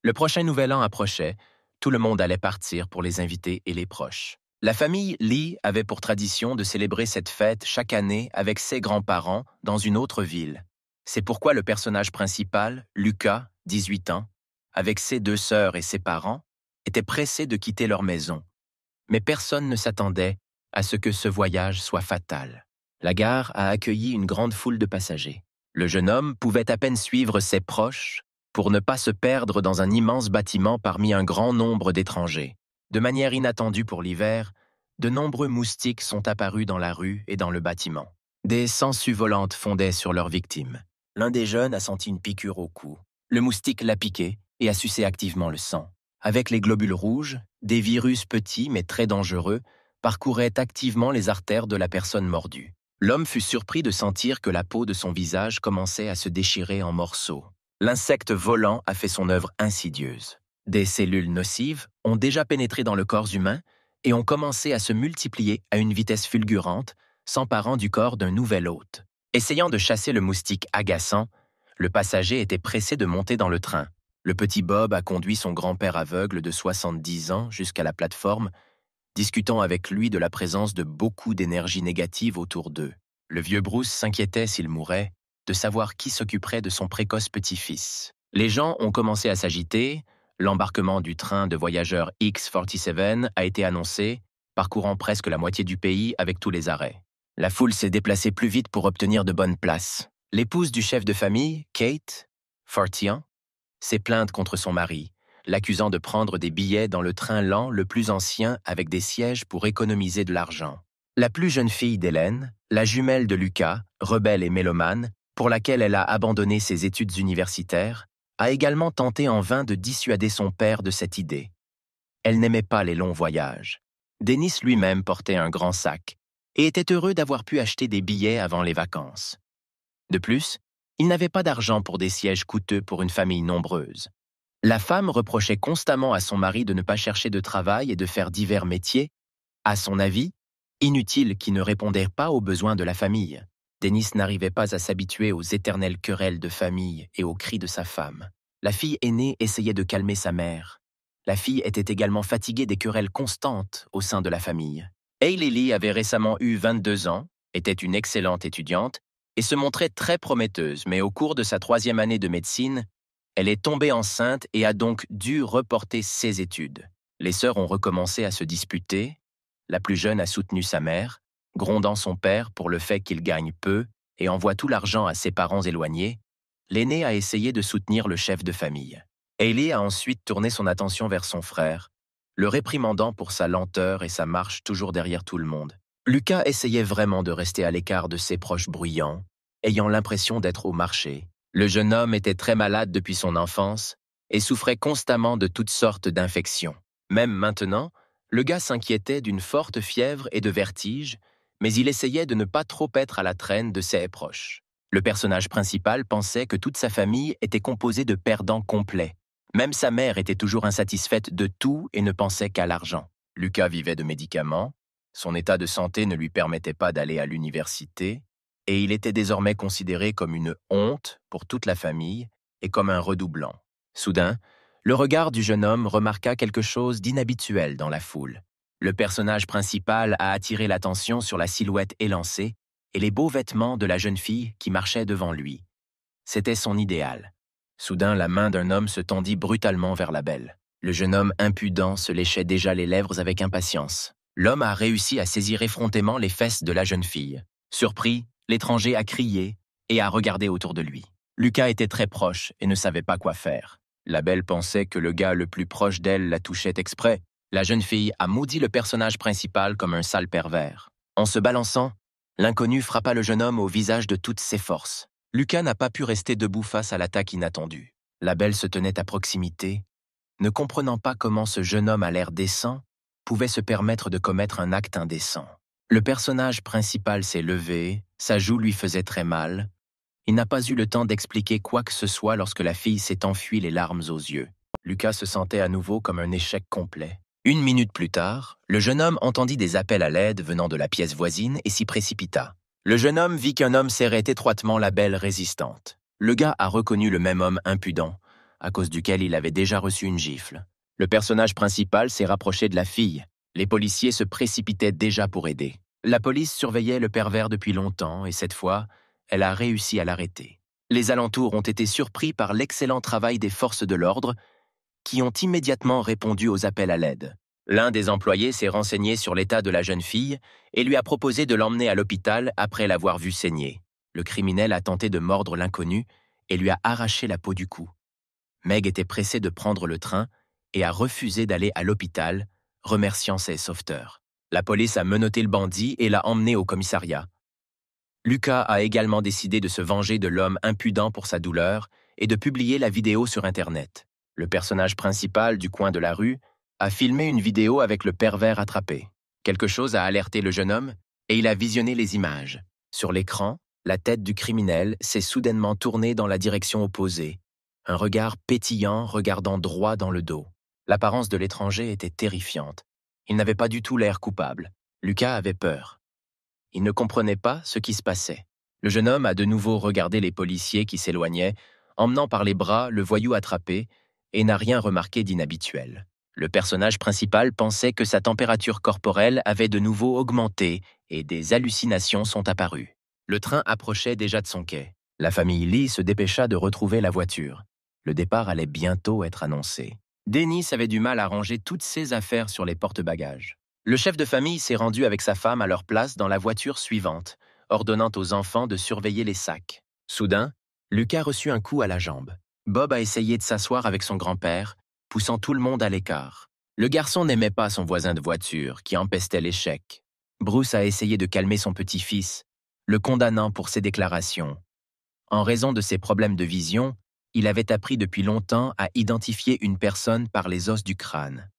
Le prochain Nouvel An approchait, tout le monde allait partir pour les invités et les proches. La famille Lee avait pour tradition de célébrer cette fête chaque année avec ses grands-parents dans une autre ville. C'est pourquoi le personnage principal, Lucas, 18 ans, avec ses deux sœurs et ses parents, était pressé de quitter leur maison. Mais personne ne s'attendait à ce que ce voyage soit fatal. La gare a accueilli une grande foule de passagers. Le jeune homme pouvait à peine suivre ses proches pour ne pas se perdre dans un immense bâtiment parmi un grand nombre d'étrangers. De manière inattendue pour l'hiver, de nombreux moustiques sont apparus dans la rue et dans le bâtiment. Des sangsues volantes fondaient sur leurs victimes. L'un des jeunes a senti une piqûre au cou. Le moustique l'a piqué et a sucé activement le sang. Avec les globules rouges, des virus petits mais très dangereux parcouraient activement les artères de la personne mordue. L'homme fut surpris de sentir que la peau de son visage commençait à se déchirer en morceaux. L'insecte volant a fait son œuvre insidieuse. Des cellules nocives ont déjà pénétré dans le corps humain et ont commencé à se multiplier à une vitesse fulgurante, s'emparant du corps d'un nouvel hôte. Essayant de chasser le moustique agaçant, le passager était pressé de monter dans le train. Le petit Bob a conduit son grand-père aveugle de 70 ans jusqu'à la plateforme, discutant avec lui de la présence de beaucoup d'énergie négative autour d'eux. Le vieux Bruce s'inquiétait s'il mourait, de savoir qui s'occuperait de son précoce petit-fils. Les gens ont commencé à s'agiter, l'embarquement du train de voyageurs X-47 a été annoncé, parcourant presque la moitié du pays avec tous les arrêts. La foule s'est déplacée plus vite pour obtenir de bonnes places. L'épouse du chef de famille, Kate, 40 ans, s'est plainte contre son mari, l'accusant de prendre des billets dans le train lent le plus ancien avec des sièges pour économiser de l'argent. La plus jeune fille d'Hélène, la jumelle de Lucas, rebelle et mélomane, pour laquelle elle a abandonné ses études universitaires, a également tenté en vain de dissuader son père de cette idée. Elle n'aimait pas les longs voyages. Dennis lui-même portait un grand sac et était heureux d'avoir pu acheter des billets avant les vacances. De plus, il n'avait pas d'argent pour des sièges coûteux pour une famille nombreuse. La femme reprochait constamment à son mari de ne pas chercher de travail et de faire divers métiers, à son avis, inutiles qui ne répondaient pas aux besoins de la famille. Dennis n'arrivait pas à s'habituer aux éternelles querelles de famille et aux cris de sa femme. La fille aînée essayait de calmer sa mère. La fille était également fatiguée des querelles constantes au sein de la famille. Hailey Lee avait récemment eu 22 ans, était une excellente étudiante et se montrait très prometteuse, mais au cours de sa 3e année de médecine, elle est tombée enceinte et a donc dû reporter ses études. Les sœurs ont recommencé à se disputer. La plus jeune a soutenu sa mère, grondant son père pour le fait qu'il gagne peu et envoie tout l'argent à ses parents éloignés. L'aînée a essayé de soutenir le chef de famille. Hailey a ensuite tourné son attention vers son frère, le réprimandant pour sa lenteur et sa marche toujours derrière tout le monde. Lucas essayait vraiment de rester à l'écart de ses proches bruyants, ayant l'impression d'être au marché. Le jeune homme était très malade depuis son enfance et souffrait constamment de toutes sortes d'infections. Même maintenant, le gars s'inquiétait d'une forte fièvre et de vertige, mais il essayait de ne pas trop être à la traîne de ses proches. Le personnage principal pensait que toute sa famille était composée de perdants complets. Même sa mère était toujours insatisfaite de tout et ne pensait qu'à l'argent. Lucas vivait de médicaments, son état de santé ne lui permettait pas d'aller à l'université, et il était désormais considéré comme une honte pour toute la famille et comme un redoublant. Soudain, le regard du jeune homme remarqua quelque chose d'inhabituel dans la foule. Le personnage principal a attiré l'attention sur la silhouette élancée et les beaux vêtements de la jeune fille qui marchait devant lui. C'était son idéal. Soudain, la main d'un homme se tendit brutalement vers la belle. Le jeune homme impudent se léchait déjà les lèvres avec impatience. L'homme a réussi à saisir effrontément les fesses de la jeune fille. Surpris, l'étranger a crié et a regardé autour de lui. Lucas était très proche et ne savait pas quoi faire. La belle pensait que le gars le plus proche d'elle la touchait exprès. La jeune fille a maudit le personnage principal comme un sale pervers. En se balançant, l'inconnu frappa le jeune homme au visage de toutes ses forces. Lucas n'a pas pu rester debout face à l'attaque inattendue. La belle se tenait à proximité, ne comprenant pas comment ce jeune homme à l'air décent pouvait se permettre de commettre un acte indécent. Le personnage principal s'est levé, sa joue lui faisait très mal. Il n'a pas eu le temps d'expliquer quoi que ce soit lorsque la fille s'est enfuie les larmes aux yeux. Lucas se sentait à nouveau comme un échec complet. 1 minute plus tard, le jeune homme entendit des appels à l'aide venant de la pièce voisine et s'y précipita. Le jeune homme vit qu'un homme serrait étroitement la belle résistante. Le gars a reconnu le même homme impudent, à cause duquel il avait déjà reçu une gifle. Le personnage principal s'est rapproché de la fille. Les policiers se précipitaient déjà pour aider. La police surveillait le pervers depuis longtemps et cette fois, elle a réussi à l'arrêter. Les alentours ont été surpris par l'excellent travail des forces de l'ordre qui ont immédiatement répondu aux appels à l'aide. L'un des employés s'est renseigné sur l'état de la jeune fille et lui a proposé de l'emmener à l'hôpital après l'avoir vue saigner. Le criminel a tenté de mordre l'inconnu et lui a arraché la peau du cou. Meg était pressée de prendre le train et a refusé d'aller à l'hôpital, remerciant ses sauveteurs. La police a menotté le bandit et l'a emmené au commissariat. Lucas a également décidé de se venger de l'homme impudent pour sa douleur et de publier la vidéo sur Internet. Le personnage principal du coin de la rue a filmé une vidéo avec le pervers attrapé. Quelque chose a alerté le jeune homme et il a visionné les images. Sur l'écran, la tête du criminel s'est soudainement tournée dans la direction opposée, un regard pétillant regardant droit dans le dos. L'apparence de l'étranger était terrifiante. Il n'avait pas du tout l'air coupable. Lucas avait peur. Il ne comprenait pas ce qui se passait. Le jeune homme a de nouveau regardé les policiers qui s'éloignaient, emmenant par les bras le voyou attrapé, et n'a rien remarqué d'inhabituel. Le personnage principal pensait que sa température corporelle avait de nouveau augmenté et des hallucinations sont apparues. Le train approchait déjà de son quai. La famille Lee se dépêcha de retrouver la voiture. Le départ allait bientôt être annoncé. Dennis avait du mal à ranger toutes ses affaires sur les porte-bagages. Le chef de famille s'est rendu avec sa femme à leur place dans la voiture suivante, ordonnant aux enfants de surveiller les sacs. Soudain, Lucas reçut un coup à la jambe. Bob a essayé de s'asseoir avec son grand-père, poussant tout le monde à l'écart. Le garçon n'aimait pas son voisin de voiture, qui empestait l'échec. Bruce a essayé de calmer son petit-fils, le condamnant pour ses déclarations. En raison de ses problèmes de vision, il avait appris depuis longtemps à identifier une personne par les os du crâne.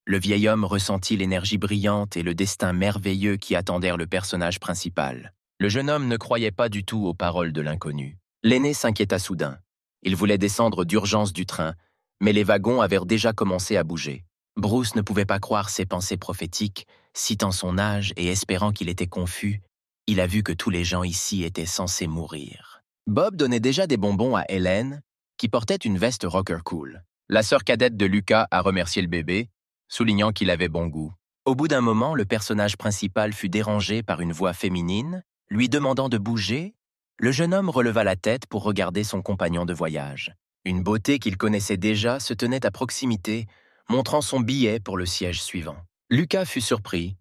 Le vieil homme ressentit l'énergie brillante et le destin merveilleux qui attendèrent le personnage principal. Le jeune homme ne croyait pas du tout aux paroles de l'inconnu. L'aîné s'inquiéta soudain. Il voulait descendre d'urgence du train, mais les wagons avaient déjà commencé à bouger. Bruce ne pouvait pas croire ses pensées prophétiques, citant son âge et espérant qu'il était confus. Il a vu que tous les gens ici étaient censés mourir. Bob donnait déjà des bonbons à Hélène, qui portait une veste rocker cool. La sœur cadette de Lucas a remercié le bébé, soulignant qu'il avait bon goût. Au bout d'un moment, le personnage principal fut dérangé par une voix féminine, lui demandant de bouger. Le jeune homme releva la tête pour regarder son compagnon de voyage. Une beauté qu'il connaissait déjà se tenait à proximité, montrant son billet pour le siège suivant. Lucas fut surpris.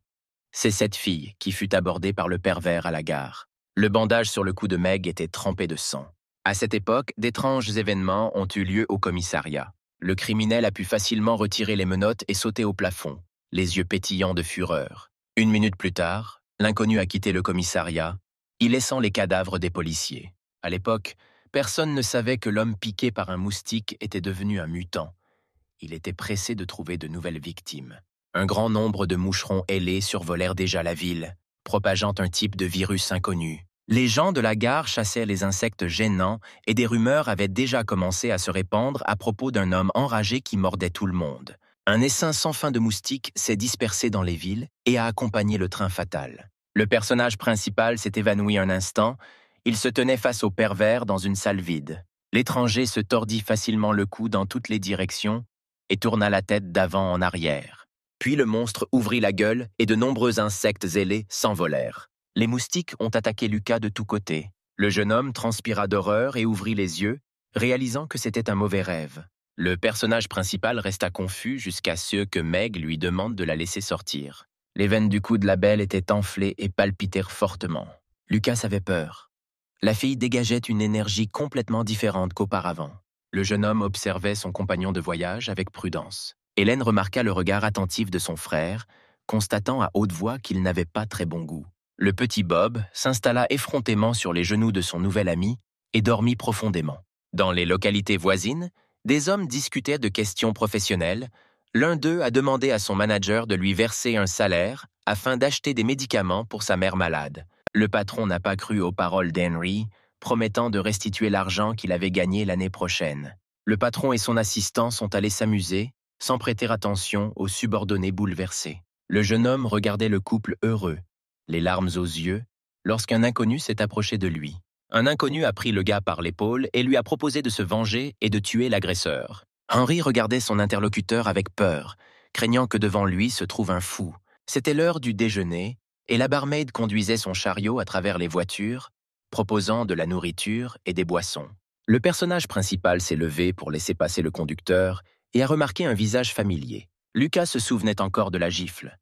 C'est cette fille qui fut abordée par le pervers à la gare. Le bandage sur le cou de Meg était trempé de sang. À cette époque, d'étranges événements ont eu lieu au commissariat. Le criminel a pu facilement retirer les menottes et sauter au plafond, les yeux pétillants de fureur. 1 minute plus tard, l'inconnu a quitté le commissariat, y laissant les cadavres des policiers. À l'époque, personne ne savait que l'homme piqué par un moustique était devenu un mutant. Il était pressé de trouver de nouvelles victimes. Un grand nombre de moucherons ailés survolèrent déjà la ville, propageant un type de virus inconnu. Les gens de la gare chassaient les insectes gênants et des rumeurs avaient déjà commencé à se répandre à propos d'un homme enragé qui mordait tout le monde. Un essaim sans fin de moustiques s'est dispersé dans les villes et a accompagné le train fatal. Le personnage principal s'est évanoui un instant. Il se tenait face au pervers dans une salle vide. L'étranger se tordit facilement le cou dans toutes les directions et tourna la tête d'avant en arrière. Puis le monstre ouvrit la gueule et de nombreux insectes ailés s'envolèrent. Les moustiques ont attaqué Lucas de tous côtés. Le jeune homme transpira d'horreur et ouvrit les yeux, réalisant que c'était un mauvais rêve. Le personnage principal resta confus jusqu'à ce que Meg lui demande de la laisser sortir. Les veines du cou de la belle étaient enflées et palpitèrent fortement. Lucas avait peur. La fille dégageait une énergie complètement différente qu'auparavant. Le jeune homme observait son compagnon de voyage avec prudence. Hélène remarqua le regard attentif de son frère, constatant à haute voix qu'il n'avait pas très bon goût. Le petit Bob s'installa effrontément sur les genoux de son nouvel ami et dormit profondément. Dans les localités voisines, des hommes discutaient de questions professionnelles. L'un d'eux a demandé à son manager de lui verser un salaire afin d'acheter des médicaments pour sa mère malade. Le patron n'a pas cru aux paroles d'Henry, promettant de restituer l'argent qu'il avait gagné l'année prochaine. Le patron et son assistant sont allés s'amuser, sans prêter attention aux subordonnés bouleversés. Le jeune homme regardait le couple heureux, les larmes aux yeux, lorsqu'un inconnu s'est approché de lui. Un inconnu a pris le gars par l'épaule et lui a proposé de se venger et de tuer l'agresseur. Henry regardait son interlocuteur avec peur, craignant que devant lui se trouve un fou. C'était l'heure du déjeuner, et la barmaid conduisait son chariot à travers les voitures, proposant de la nourriture et des boissons. Le personnage principal s'est levé pour laisser passer le conducteur et a remarqué un visage familier. Lucas se souvenait encore de la gifle.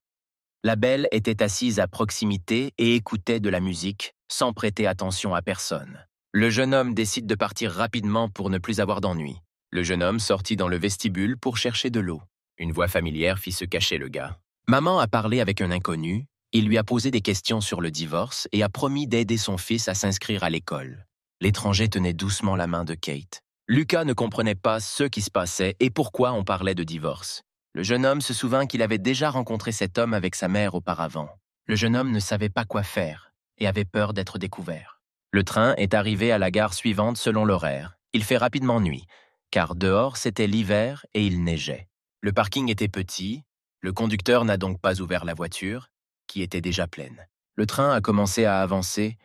La belle était assise à proximité et écoutait de la musique, sans prêter attention à personne. Le jeune homme décide de partir rapidement pour ne plus avoir d'ennui. Le jeune homme sortit dans le vestibule pour chercher de l'eau. Une voix familière fit se cacher le gars. Maman a parlé avec un inconnu, il lui a posé des questions sur le divorce et a promis d'aider son fils à s'inscrire à l'école. L'étranger tenait doucement la main de Kate. Lucas ne comprenait pas ce qui se passait et pourquoi on parlait de divorce. Le jeune homme se souvint qu'il avait déjà rencontré cet homme avec sa mère auparavant. Le jeune homme ne savait pas quoi faire et avait peur d'être découvert. Le train est arrivé à la gare suivante selon l'horaire. Il fait rapidement nuit, car dehors c'était l'hiver et il neigeait. Le parking était petit, le conducteur n'a donc pas ouvert la voiture, qui était déjà pleine. Le train a commencé à avancer.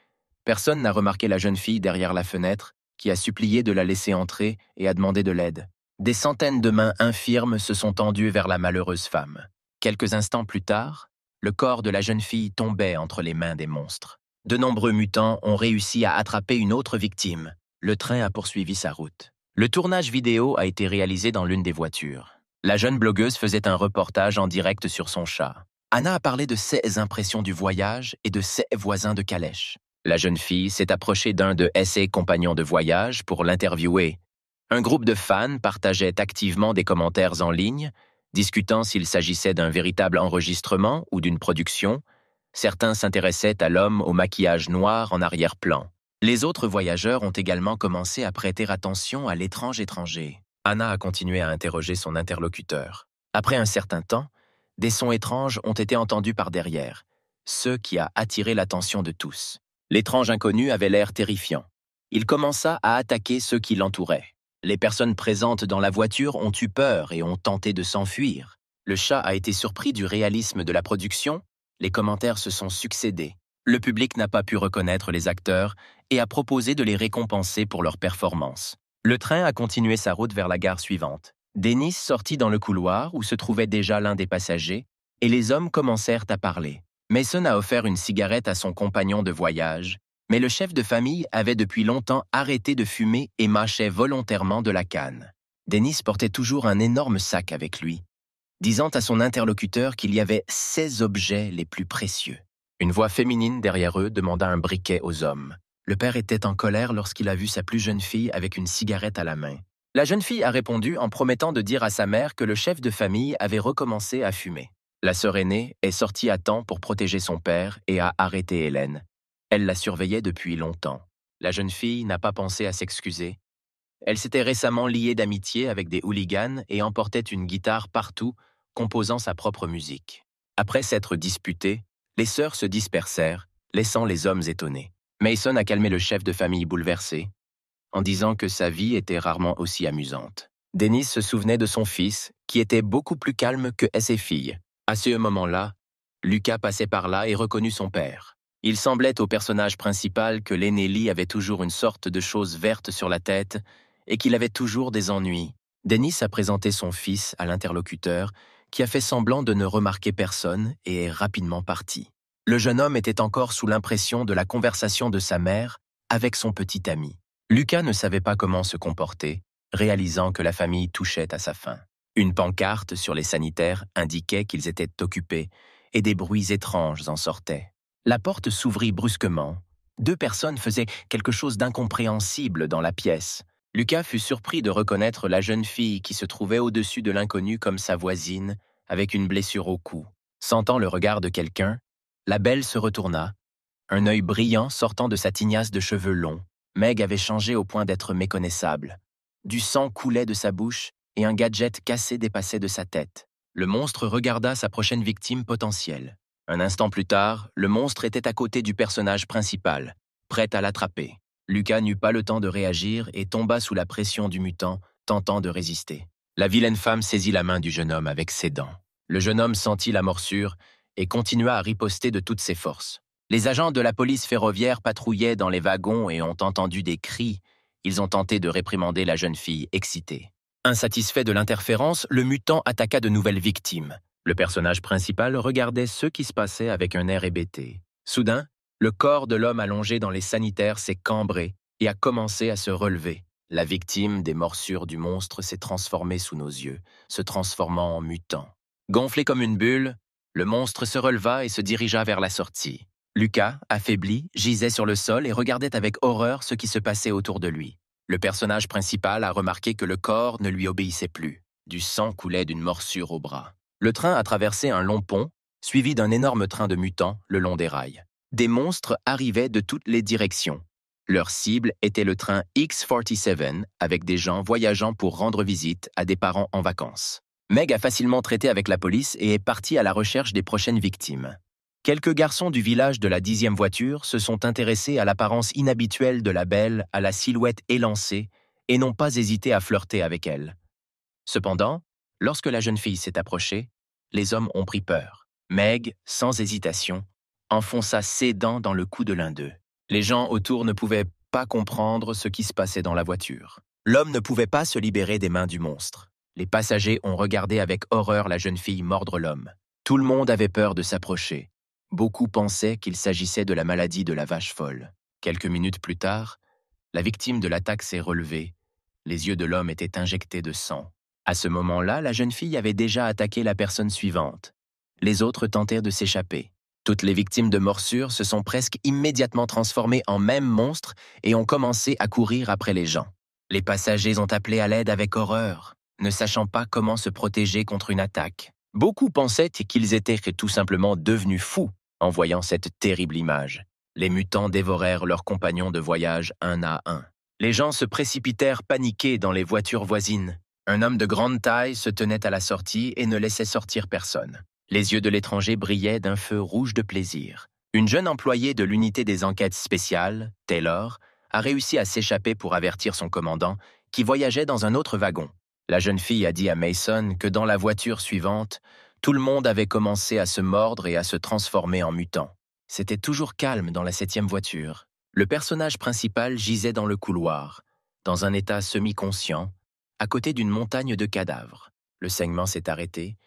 Personne n'a remarqué la jeune fille derrière la fenêtre, qui a supplié de la laisser entrer et a demandé de l'aide. Des centaines de mains infirmes se sont tendues vers la malheureuse femme. Quelques instants plus tard, le corps de la jeune fille tombait entre les mains des monstres. De nombreux mutants ont réussi à attraper une autre victime. Le train a poursuivi sa route. Le tournage vidéo a été réalisé dans l'une des voitures. La jeune blogueuse faisait un reportage en direct sur son chat. Anna a parlé de ses impressions du voyage et de ses voisins de calèche. La jeune fille s'est approchée d'un de ses compagnons de voyage pour l'interviewer. Un groupe de fans partageait activement des commentaires en ligne, discutant s'il s'agissait d'un véritable enregistrement ou d'une production. Certains s'intéressaient à l'homme au maquillage noir en arrière-plan. Les autres voyageurs ont également commencé à prêter attention à l'étrange étranger. Anna a continué à interroger son interlocuteur. Après un certain temps, des sons étranges ont été entendus par derrière, ce qui a attiré l'attention de tous. L'étrange inconnu avait l'air terrifiant. Il commença à attaquer ceux qui l'entouraient. Les personnes présentes dans la voiture ont eu peur et ont tenté de s'enfuir. Le chat a été surpris du réalisme de la production. Les commentaires se sont succédés. Le public n'a pas pu reconnaître les acteurs et a proposé de les récompenser pour leur performance. Le train a continué sa route vers la gare suivante. Dennis sortit dans le couloir où se trouvait déjà l'un des passagers et les hommes commencèrent à parler. Mason a offert une cigarette à son compagnon de voyage, mais le chef de famille avait depuis longtemps arrêté de fumer et mâchait volontairement de la canne. Dennis portait toujours un énorme sac avec lui, disant à son interlocuteur qu'il y avait 16 objets les plus précieux. Une voix féminine derrière eux demanda un briquet aux hommes. Le père était en colère lorsqu'il a vu sa plus jeune fille avec une cigarette à la main. La jeune fille a répondu en promettant de dire à sa mère que le chef de famille avait recommencé à fumer. La sœur aînée est sortie à temps pour protéger son père et a arrêté Hélène. Elle la surveillait depuis longtemps. La jeune fille n'a pas pensé à s'excuser. Elle s'était récemment liée d'amitié avec des hooligans et emportait une guitare partout, composant sa propre musique. Après s'être disputées, les sœurs se dispersèrent, laissant les hommes étonnés. Mason a calmé le chef de famille bouleversé, en disant que sa vie était rarement aussi amusante. Dennis se souvenait de son fils, qui était beaucoup plus calme que ses filles. À ce moment-là, Lucas passait par là et reconnut son père. Il semblait au personnage principal que l'aîné Lee avait toujours une sorte de chose verte sur la tête et qu'il avait toujours des ennuis. Dennis a présenté son fils à l'interlocuteur, qui a fait semblant de ne remarquer personne et est rapidement parti. Le jeune homme était encore sous l'impression de la conversation de sa mère avec son petit ami. Lucas ne savait pas comment se comporter, réalisant que la famille touchait à sa fin. Une pancarte sur les sanitaires indiquait qu'ils étaient occupés et des bruits étranges en sortaient. La porte s'ouvrit brusquement. 2 personnes faisaient quelque chose d'incompréhensible dans la pièce. Lucas fut surpris de reconnaître la jeune fille qui se trouvait au-dessus de l'inconnu comme sa voisine, avec une blessure au cou. Sentant le regard de quelqu'un, la belle se retourna, un œil brillant sortant de sa tignasse de cheveux longs. Meg avait changé au point d'être méconnaissable. Du sang coulait de sa bouche et un gadget cassé dépassait de sa tête. Le monstre regarda sa prochaine victime potentielle. Un instant plus tard, le monstre était à côté du personnage principal, prêt à l'attraper. Lucas n'eut pas le temps de réagir et tomba sous la pression du mutant, tentant de résister. La vilaine femme saisit la main du jeune homme avec ses dents. Le jeune homme sentit la morsure et continua à riposter de toutes ses forces. Les agents de la police ferroviaire patrouillaient dans les wagons et ont entendu des cris. Ils ont tenté de réprimander la jeune fille excitée. Insatisfait de l'interférence, le mutant attaqua de nouvelles victimes. Le personnage principal regardait ce qui se passait avec un air hébété. Soudain, le corps de l'homme allongé dans les sanitaires s'est cambré et a commencé à se relever. La victime des morsures du monstre s'est transformée sous nos yeux, se transformant en mutant. Gonflé comme une bulle, le monstre se releva et se dirigea vers la sortie. Lucas, affaibli, gisait sur le sol et regardait avec horreur ce qui se passait autour de lui. Le personnage principal a remarqué que le corps ne lui obéissait plus. Du sang coulait d'une morsure au bras. Le train a traversé un long pont, suivi d'un énorme train de mutants le long des rails. Des monstres arrivaient de toutes les directions. Leur cible était le train X-47, avec des gens voyageant pour rendre visite à des parents en vacances. Meg a facilement traité avec la police et est partie à la recherche des prochaines victimes. Quelques garçons du village de la 10e voiture se sont intéressés à l'apparence inhabituelle de la belle, à la silhouette élancée, et n'ont pas hésité à flirter avec elle. Cependant, lorsque la jeune fille s'est approchée, les hommes ont pris peur. Meg, sans hésitation, enfonça ses dents dans le cou de l'un d'eux. Les gens autour ne pouvaient pas comprendre ce qui se passait dans la voiture. L'homme ne pouvait pas se libérer des mains du monstre. Les passagers ont regardé avec horreur la jeune fille mordre l'homme. Tout le monde avait peur de s'approcher. Beaucoup pensaient qu'il s'agissait de la maladie de la vache folle. Quelques minutes plus tard, la victime de l'attaque s'est relevée. Les yeux de l'homme étaient injectés de sang. À ce moment-là, la jeune fille avait déjà attaqué la personne suivante. Les autres tentèrent de s'échapper. Toutes les victimes de morsures se sont presque immédiatement transformées en mêmes monstres et ont commencé à courir après les gens. Les passagers ont appelé à l'aide avec horreur, ne sachant pas comment se protéger contre une attaque. Beaucoup pensaient qu'ils étaient tout simplement devenus fous en voyant cette terrible image. Les mutants dévorèrent leurs compagnons de voyage un à un. Les gens se précipitèrent paniqués dans les voitures voisines. Un homme de grande taille se tenait à la sortie et ne laissait sortir personne. Les yeux de l'étranger brillaient d'un feu rouge de plaisir. Une jeune employée de l'unité des enquêtes spéciales, Taylor, a réussi à s'échapper pour avertir son commandant, qui voyageait dans un autre wagon. La jeune fille a dit à Mason que dans la voiture suivante, tout le monde avait commencé à se mordre et à se transformer en mutants. C'était toujours calme dans la 7e voiture. Le personnage principal gisait dans le couloir, dans un état semi-conscient, à côté d'une montagne de cadavres. Le saignement s'est arrêté,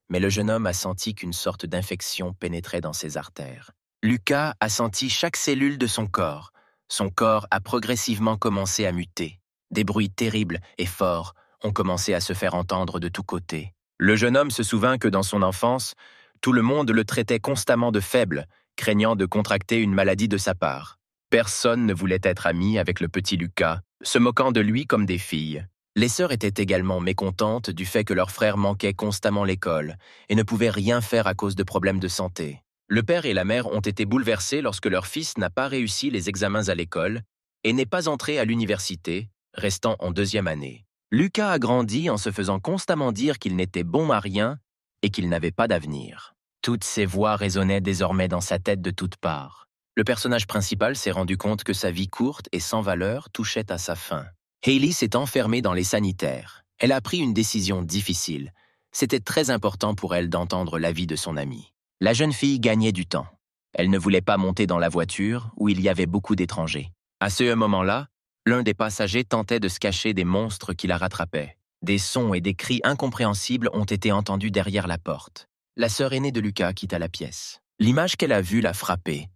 mais le jeune homme a senti qu'une sorte d'infection pénétrait dans ses artères. Lucas a senti chaque cellule de son corps. Son corps a progressivement commencé à muter. Des bruits terribles et forts ont commencé à se faire entendre de tous côtés. Le jeune homme se souvint que dans son enfance, tout le monde le traitait constamment de faible, craignant de contracter une maladie de sa part. Personne ne voulait être ami avec le petit Lucas, se moquant de lui comme des filles. Les sœurs étaient également mécontentes du fait que leur frère manquait constamment l'école et ne pouvait rien faire à cause de problèmes de santé. Le père et la mère ont été bouleversés lorsque leur fils n'a pas réussi les examens à l'école et n'est pas entré à l'université, restant en 2e année. Lucas a grandi en se faisant constamment dire qu'il n'était bon à rien et qu'il n'avait pas d'avenir. Toutes ces voix résonnaient désormais dans sa tête de toutes parts. Le personnage principal s'est rendu compte que sa vie courte et sans valeur touchait à sa fin. Hailey s'est enfermée dans les sanitaires. Elle a pris une décision difficile. C'était très important pour elle d'entendre l'avis de son amie. La jeune fille gagnait du temps. Elle ne voulait pas monter dans la voiture où il y avait beaucoup d'étrangers. À ce moment-là, l'un des passagers tentait de se cacher des monstres qui la rattrapaient. Des sons et des cris incompréhensibles ont été entendus derrière la porte. La sœur aînée de Lucas quitta la pièce. L'image qu'elle a vue l'a frappée.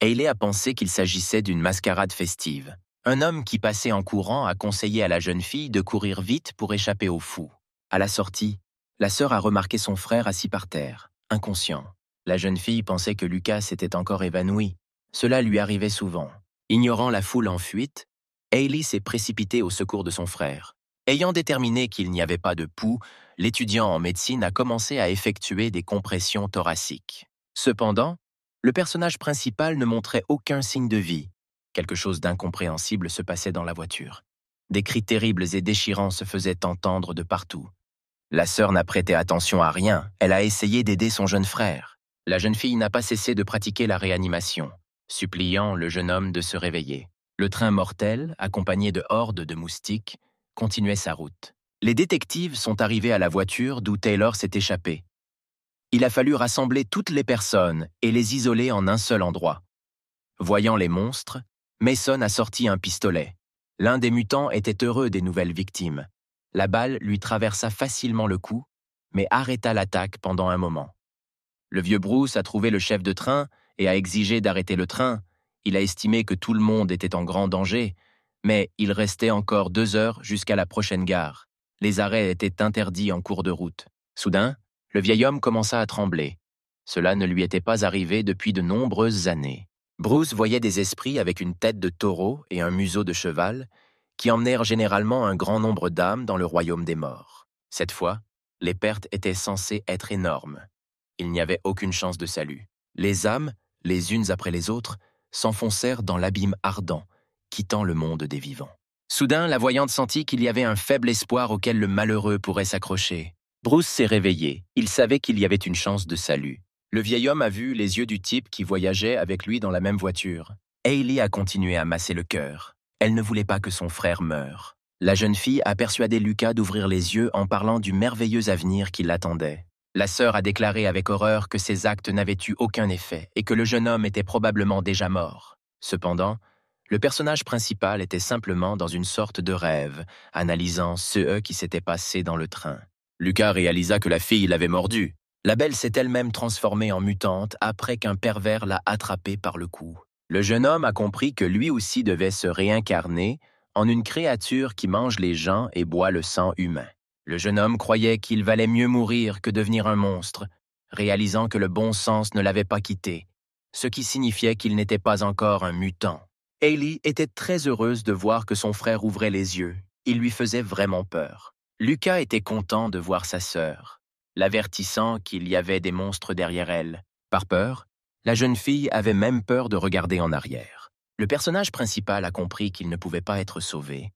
Hailey a pensé qu'il s'agissait d'une mascarade festive. Un homme qui passait en courant a conseillé à la jeune fille de courir vite pour échapper aux fous. À la sortie, la sœur a remarqué son frère assis par terre, inconscient. La jeune fille pensait que Lucas s'était encore évanoui. Cela lui arrivait souvent. Ignorant la foule en fuite, Hailey s'est précipitée au secours de son frère. Ayant déterminé qu'il n'y avait pas de pouls, l'étudiant en médecine a commencé à effectuer des compressions thoraciques. Cependant, le personnage principal ne montrait aucun signe de vie. Quelque chose d'incompréhensible se passait dans la voiture. Des cris terribles et déchirants se faisaient entendre de partout. La sœur n'a prêté attention à rien, elle a essayé d'aider son jeune frère. La jeune fille n'a pas cessé de pratiquer la réanimation, suppliant le jeune homme de se réveiller. Le train mortel, accompagné de hordes de moustiques, continuait sa route. Les détectives sont arrivés à la voiture d'où Taylor s'est échappé. Il a fallu rassembler toutes les personnes et les isoler en un seul endroit. Voyant les monstres, Mason a sorti un pistolet. L'un des mutants était heureux des nouvelles victimes. La balle lui traversa facilement le cou, mais arrêta l'attaque pendant un moment. Le vieux Bruce a trouvé le chef de train et a exigé d'arrêter le train. Il a estimé que tout le monde était en grand danger, mais il restait encore 2 heures jusqu'à la prochaine gare. Les arrêts étaient interdits en cours de route. Soudain, le vieil homme commença à trembler. Cela ne lui était pas arrivé depuis de nombreuses années. Bruce voyait des esprits avec une tête de taureau et un museau de cheval qui emmenèrent généralement un grand nombre d'âmes dans le royaume des morts. Cette fois, les pertes étaient censées être énormes. Il n'y avait aucune chance de salut. Les âmes, les unes après les autres, s'enfoncèrent dans l'abîme ardent, quittant le monde des vivants. Soudain, la voyante sentit qu'il y avait un faible espoir auquel le malheureux pourrait s'accrocher. Bruce s'est réveillé. Il savait qu'il y avait une chance de salut. Le vieil homme a vu les yeux du type qui voyageait avec lui dans la même voiture. Hailey a continué à masser le cœur. Elle ne voulait pas que son frère meure. La jeune fille a persuadé Lucas d'ouvrir les yeux en parlant du merveilleux avenir qui l'attendait. La sœur a déclaré avec horreur que ses actes n'avaient eu aucun effet et que le jeune homme était probablement déjà mort. Cependant, le personnage principal était simplement dans une sorte de rêve, analysant ce qui s'était passé dans le train. Lucas réalisa que la fille l'avait mordu. La belle s'est elle-même transformée en mutante après qu'un pervers l'a attrapée par le cou. Le jeune homme a compris que lui aussi devait se réincarner en une créature qui mange les gens et boit le sang humain. Le jeune homme croyait qu'il valait mieux mourir que devenir un monstre, réalisant que le bon sens ne l'avait pas quitté, ce qui signifiait qu'il n'était pas encore un mutant. Hailey était très heureuse de voir que son frère ouvrait les yeux. Il lui faisait vraiment peur. Lucas était content de voir sa sœur, l'avertissant qu'il y avait des monstres derrière elle. Par peur, la jeune fille avait même peur de regarder en arrière. Le personnage principal a compris qu'il ne pouvait pas être sauvé.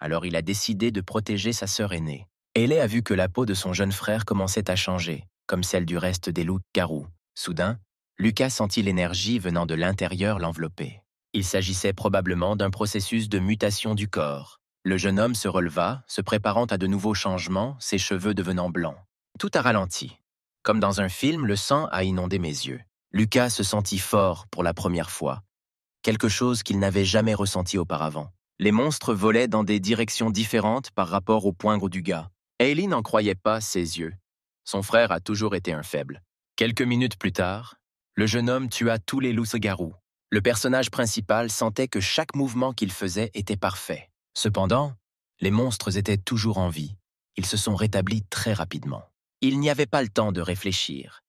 Alors il a décidé de protéger sa sœur aînée. Hailey a vu que la peau de son jeune frère commençait à changer, comme celle du reste des loups-garous. Soudain, Lucas sentit l'énergie venant de l'intérieur l'envelopper. Il s'agissait probablement d'un processus de mutation du corps. Le jeune homme se releva, se préparant à de nouveaux changements, ses cheveux devenant blancs. Tout a ralenti. Comme dans un film, le sang a inondé mes yeux. Lucas se sentit fort pour la première fois, quelque chose qu'il n'avait jamais ressenti auparavant. Les monstres volaient dans des directions différentes par rapport au poingre du gars. Hailey n'en croyait pas ses yeux. Son frère a toujours été un faible. Quelques minutes plus tard, le jeune homme tua tous les loups-garous. Le personnage principal sentait que chaque mouvement qu'il faisait était parfait. Cependant, les monstres étaient toujours en vie. Ils se sont rétablis très rapidement. Il n'y avait pas le temps de réfléchir.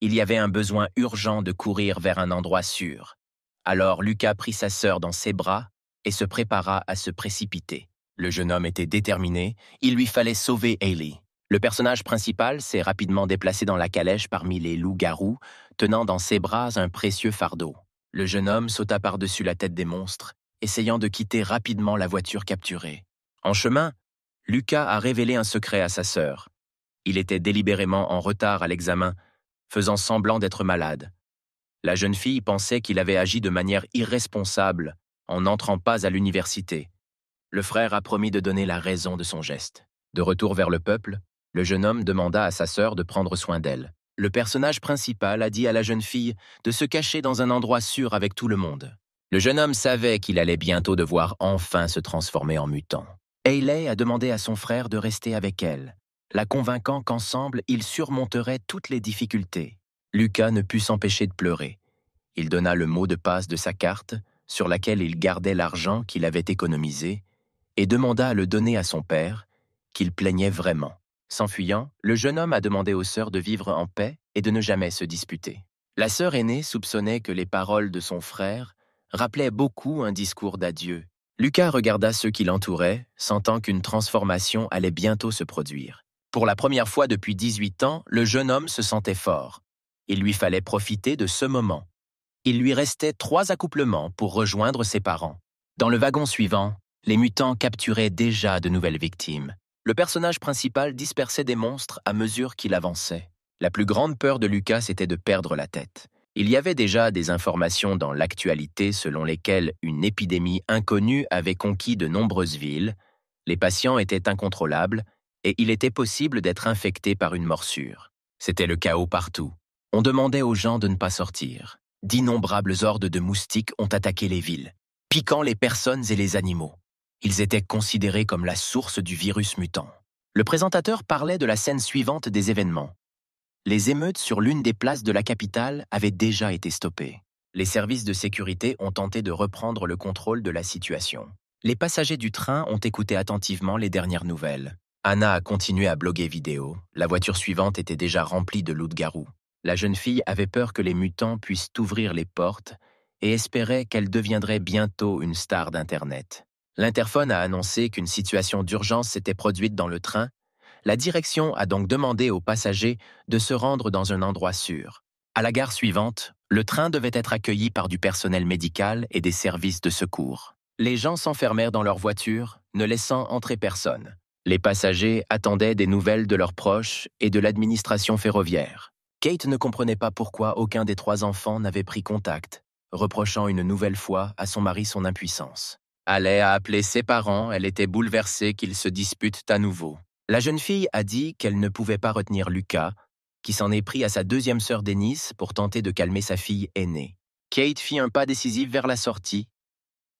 Il y avait un besoin urgent de courir vers un endroit sûr. Alors Lucas prit sa sœur dans ses bras et se prépara à se précipiter. Le jeune homme était déterminé, il lui fallait sauver Hailey. Le personnage principal s'est rapidement déplacé dans la calèche parmi les loups-garous, tenant dans ses bras un précieux fardeau. Le jeune homme sauta par-dessus la tête des monstres, essayant de quitter rapidement la voiture capturée. En chemin, Lucas a révélé un secret à sa sœur. Il était délibérément en retard à l'examen, faisant semblant d'être malade. La jeune fille pensait qu'il avait agi de manière irresponsable en n'entrant pas à l'université. Le frère a promis de donner la raison de son geste. De retour vers le peuple, le jeune homme demanda à sa sœur de prendre soin d'elle. Le personnage principal a dit à la jeune fille de se cacher dans un endroit sûr avec tout le monde. Le jeune homme savait qu'il allait bientôt devoir enfin se transformer en mutant. Hailey a demandé à son frère de rester avec elle, la convainquant qu'ensemble, ils surmonteraient toutes les difficultés. Lucas ne put s'empêcher de pleurer. Il donna le mot de passe de sa carte, sur laquelle il gardait l'argent qu'il avait économisé, et demanda à le donner à son père, qu'il plaignait vraiment. S'enfuyant, le jeune homme a demandé aux sœurs de vivre en paix et de ne jamais se disputer. La sœur aînée soupçonnait que les paroles de son frère rappelaient beaucoup un discours d'adieu. Lucas regarda ceux qui l'entouraient, sentant qu'une transformation allait bientôt se produire. Pour la première fois depuis 18 ans, le jeune homme se sentait fort. Il lui fallait profiter de ce moment. Il lui restait 3 accouplements pour rejoindre ses parents. Dans le wagon suivant, les mutants capturaient déjà de nouvelles victimes. Le personnage principal dispersait des monstres à mesure qu'il avançait. La plus grande peur de Lucas était de perdre la tête. Il y avait déjà des informations dans l'actualité selon lesquelles une épidémie inconnue avait conquis de nombreuses villes, les patients étaient incontrôlables et il était possible d'être infecté par une morsure. C'était le chaos partout. On demandait aux gens de ne pas sortir. D'innombrables hordes de moustiques ont attaqué les villes, piquant les personnes et les animaux. Ils étaient considérés comme la source du virus mutant. Le présentateur parlait de la scène suivante des événements. Les émeutes sur l'une des places de la capitale avaient déjà été stoppées. Les services de sécurité ont tenté de reprendre le contrôle de la situation. Les passagers du train ont écouté attentivement les dernières nouvelles. Anna a continué à bloguer vidéo. La voiture suivante était déjà remplie de loups-garous. La jeune fille avait peur que les mutants puissent ouvrir les portes et espérait qu'elle deviendrait bientôt une star d'Internet. L'interphone a annoncé qu'une situation d'urgence s'était produite dans le train. La direction a donc demandé aux passagers de se rendre dans un endroit sûr. À la gare suivante, le train devait être accueilli par du personnel médical et des services de secours. Les gens s'enfermèrent dans leur voiture, ne laissant entrer personne. Les passagers attendaient des nouvelles de leurs proches et de l'administration ferroviaire. Kate ne comprenait pas pourquoi aucun des 3 enfants n'avait pris contact, reprochant une nouvelle fois à son mari son impuissance. Haley a appelé ses parents, elle était bouleversée qu'ils se disputent à nouveau. La jeune fille a dit qu'elle ne pouvait pas retenir Lucas, qui s'en est pris à sa 2e sœur Denise pour tenter de calmer sa fille aînée. Kate fit un pas décisif vers la sortie.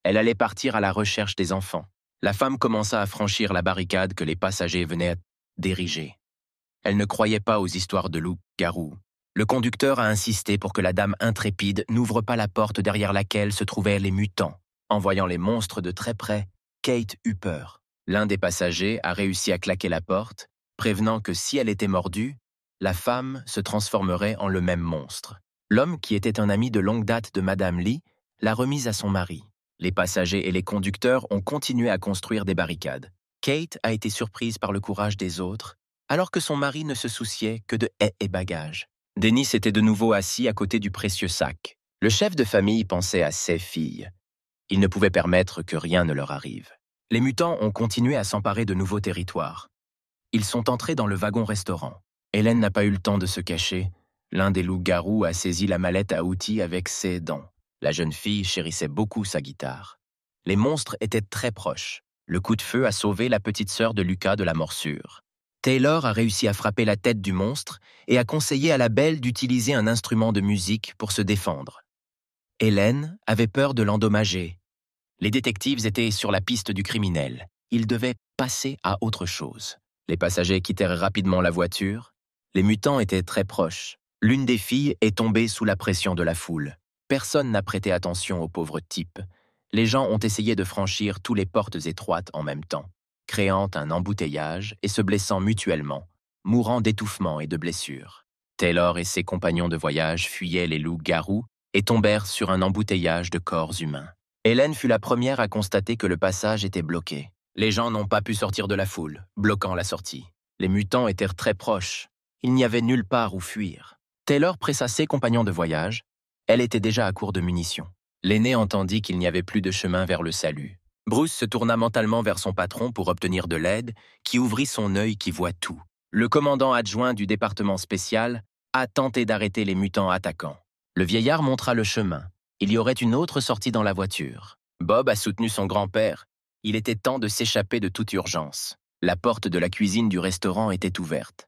Elle allait partir à la recherche des enfants. La femme commença à franchir la barricade que les passagers venaient d'ériger. Elle ne croyait pas aux histoires de loups-garous. Le conducteur a insisté pour que la dame intrépide n'ouvre pas la porte derrière laquelle se trouvaient les mutants. En voyant les monstres de très près, Kate eut peur. L'un des passagers a réussi à claquer la porte, prévenant que si elle était mordue, la femme se transformerait en le même monstre. L'homme, qui était un ami de longue date de Madame Lee, l'a remise à son mari. Les passagers et les conducteurs ont continué à construire des barricades. Kate a été surprise par le courage des autres, alors que son mari ne se souciait que de haies et bagages. Dennis était de nouveau assis à côté du précieux sac. Le chef de famille pensait à ses filles. Il ne pouvait permettre que rien ne leur arrive. Les mutants ont continué à s'emparer de nouveaux territoires. Ils sont entrés dans le wagon-restaurant. Hélène n'a pas eu le temps de se cacher. L'un des loups-garous a saisi la mallette à outils avec ses dents. La jeune fille chérissait beaucoup sa guitare. Les monstres étaient très proches. Le coup de feu a sauvé la petite sœur de Lucas de la morsure. Taylor a réussi à frapper la tête du monstre et a conseillé à la belle d'utiliser un instrument de musique pour se défendre. Hélène avait peur de l'endommager. Les détectives étaient sur la piste du criminel. Ils devaient passer à autre chose. Les passagers quittèrent rapidement la voiture. Les mutants étaient très proches. L'une des filles est tombée sous la pression de la foule. Personne n'a prêté attention au pauvre type. Les gens ont essayé de franchir toutes les portes étroites en même temps, créant un embouteillage et se blessant mutuellement, mourant d'étouffement et de blessures. Taylor et ses compagnons de voyage fuyaient les loups-garous et tombèrent sur un embouteillage de corps humains. Hélène fut la première à constater que le passage était bloqué. Les gens n'ont pas pu sortir de la foule, bloquant la sortie. Les mutants étaient très proches. Il n'y avait nulle part où fuir. Taylor pressa ses compagnons de voyage. Elle était déjà à court de munitions. L'aîné entendit qu'il n'y avait plus de chemin vers le salut. Bruce se tourna mentalement vers son patron pour obtenir de l'aide, qui ouvrit son œil qui voit tout. Le commandant adjoint du département spécial a tenté d'arrêter les mutants attaquants. Le vieillard montra le chemin. Il y aurait une autre sortie dans la voiture. Bob a soutenu son grand-père. Il était temps de s'échapper de toute urgence. La porte de la cuisine du restaurant était ouverte.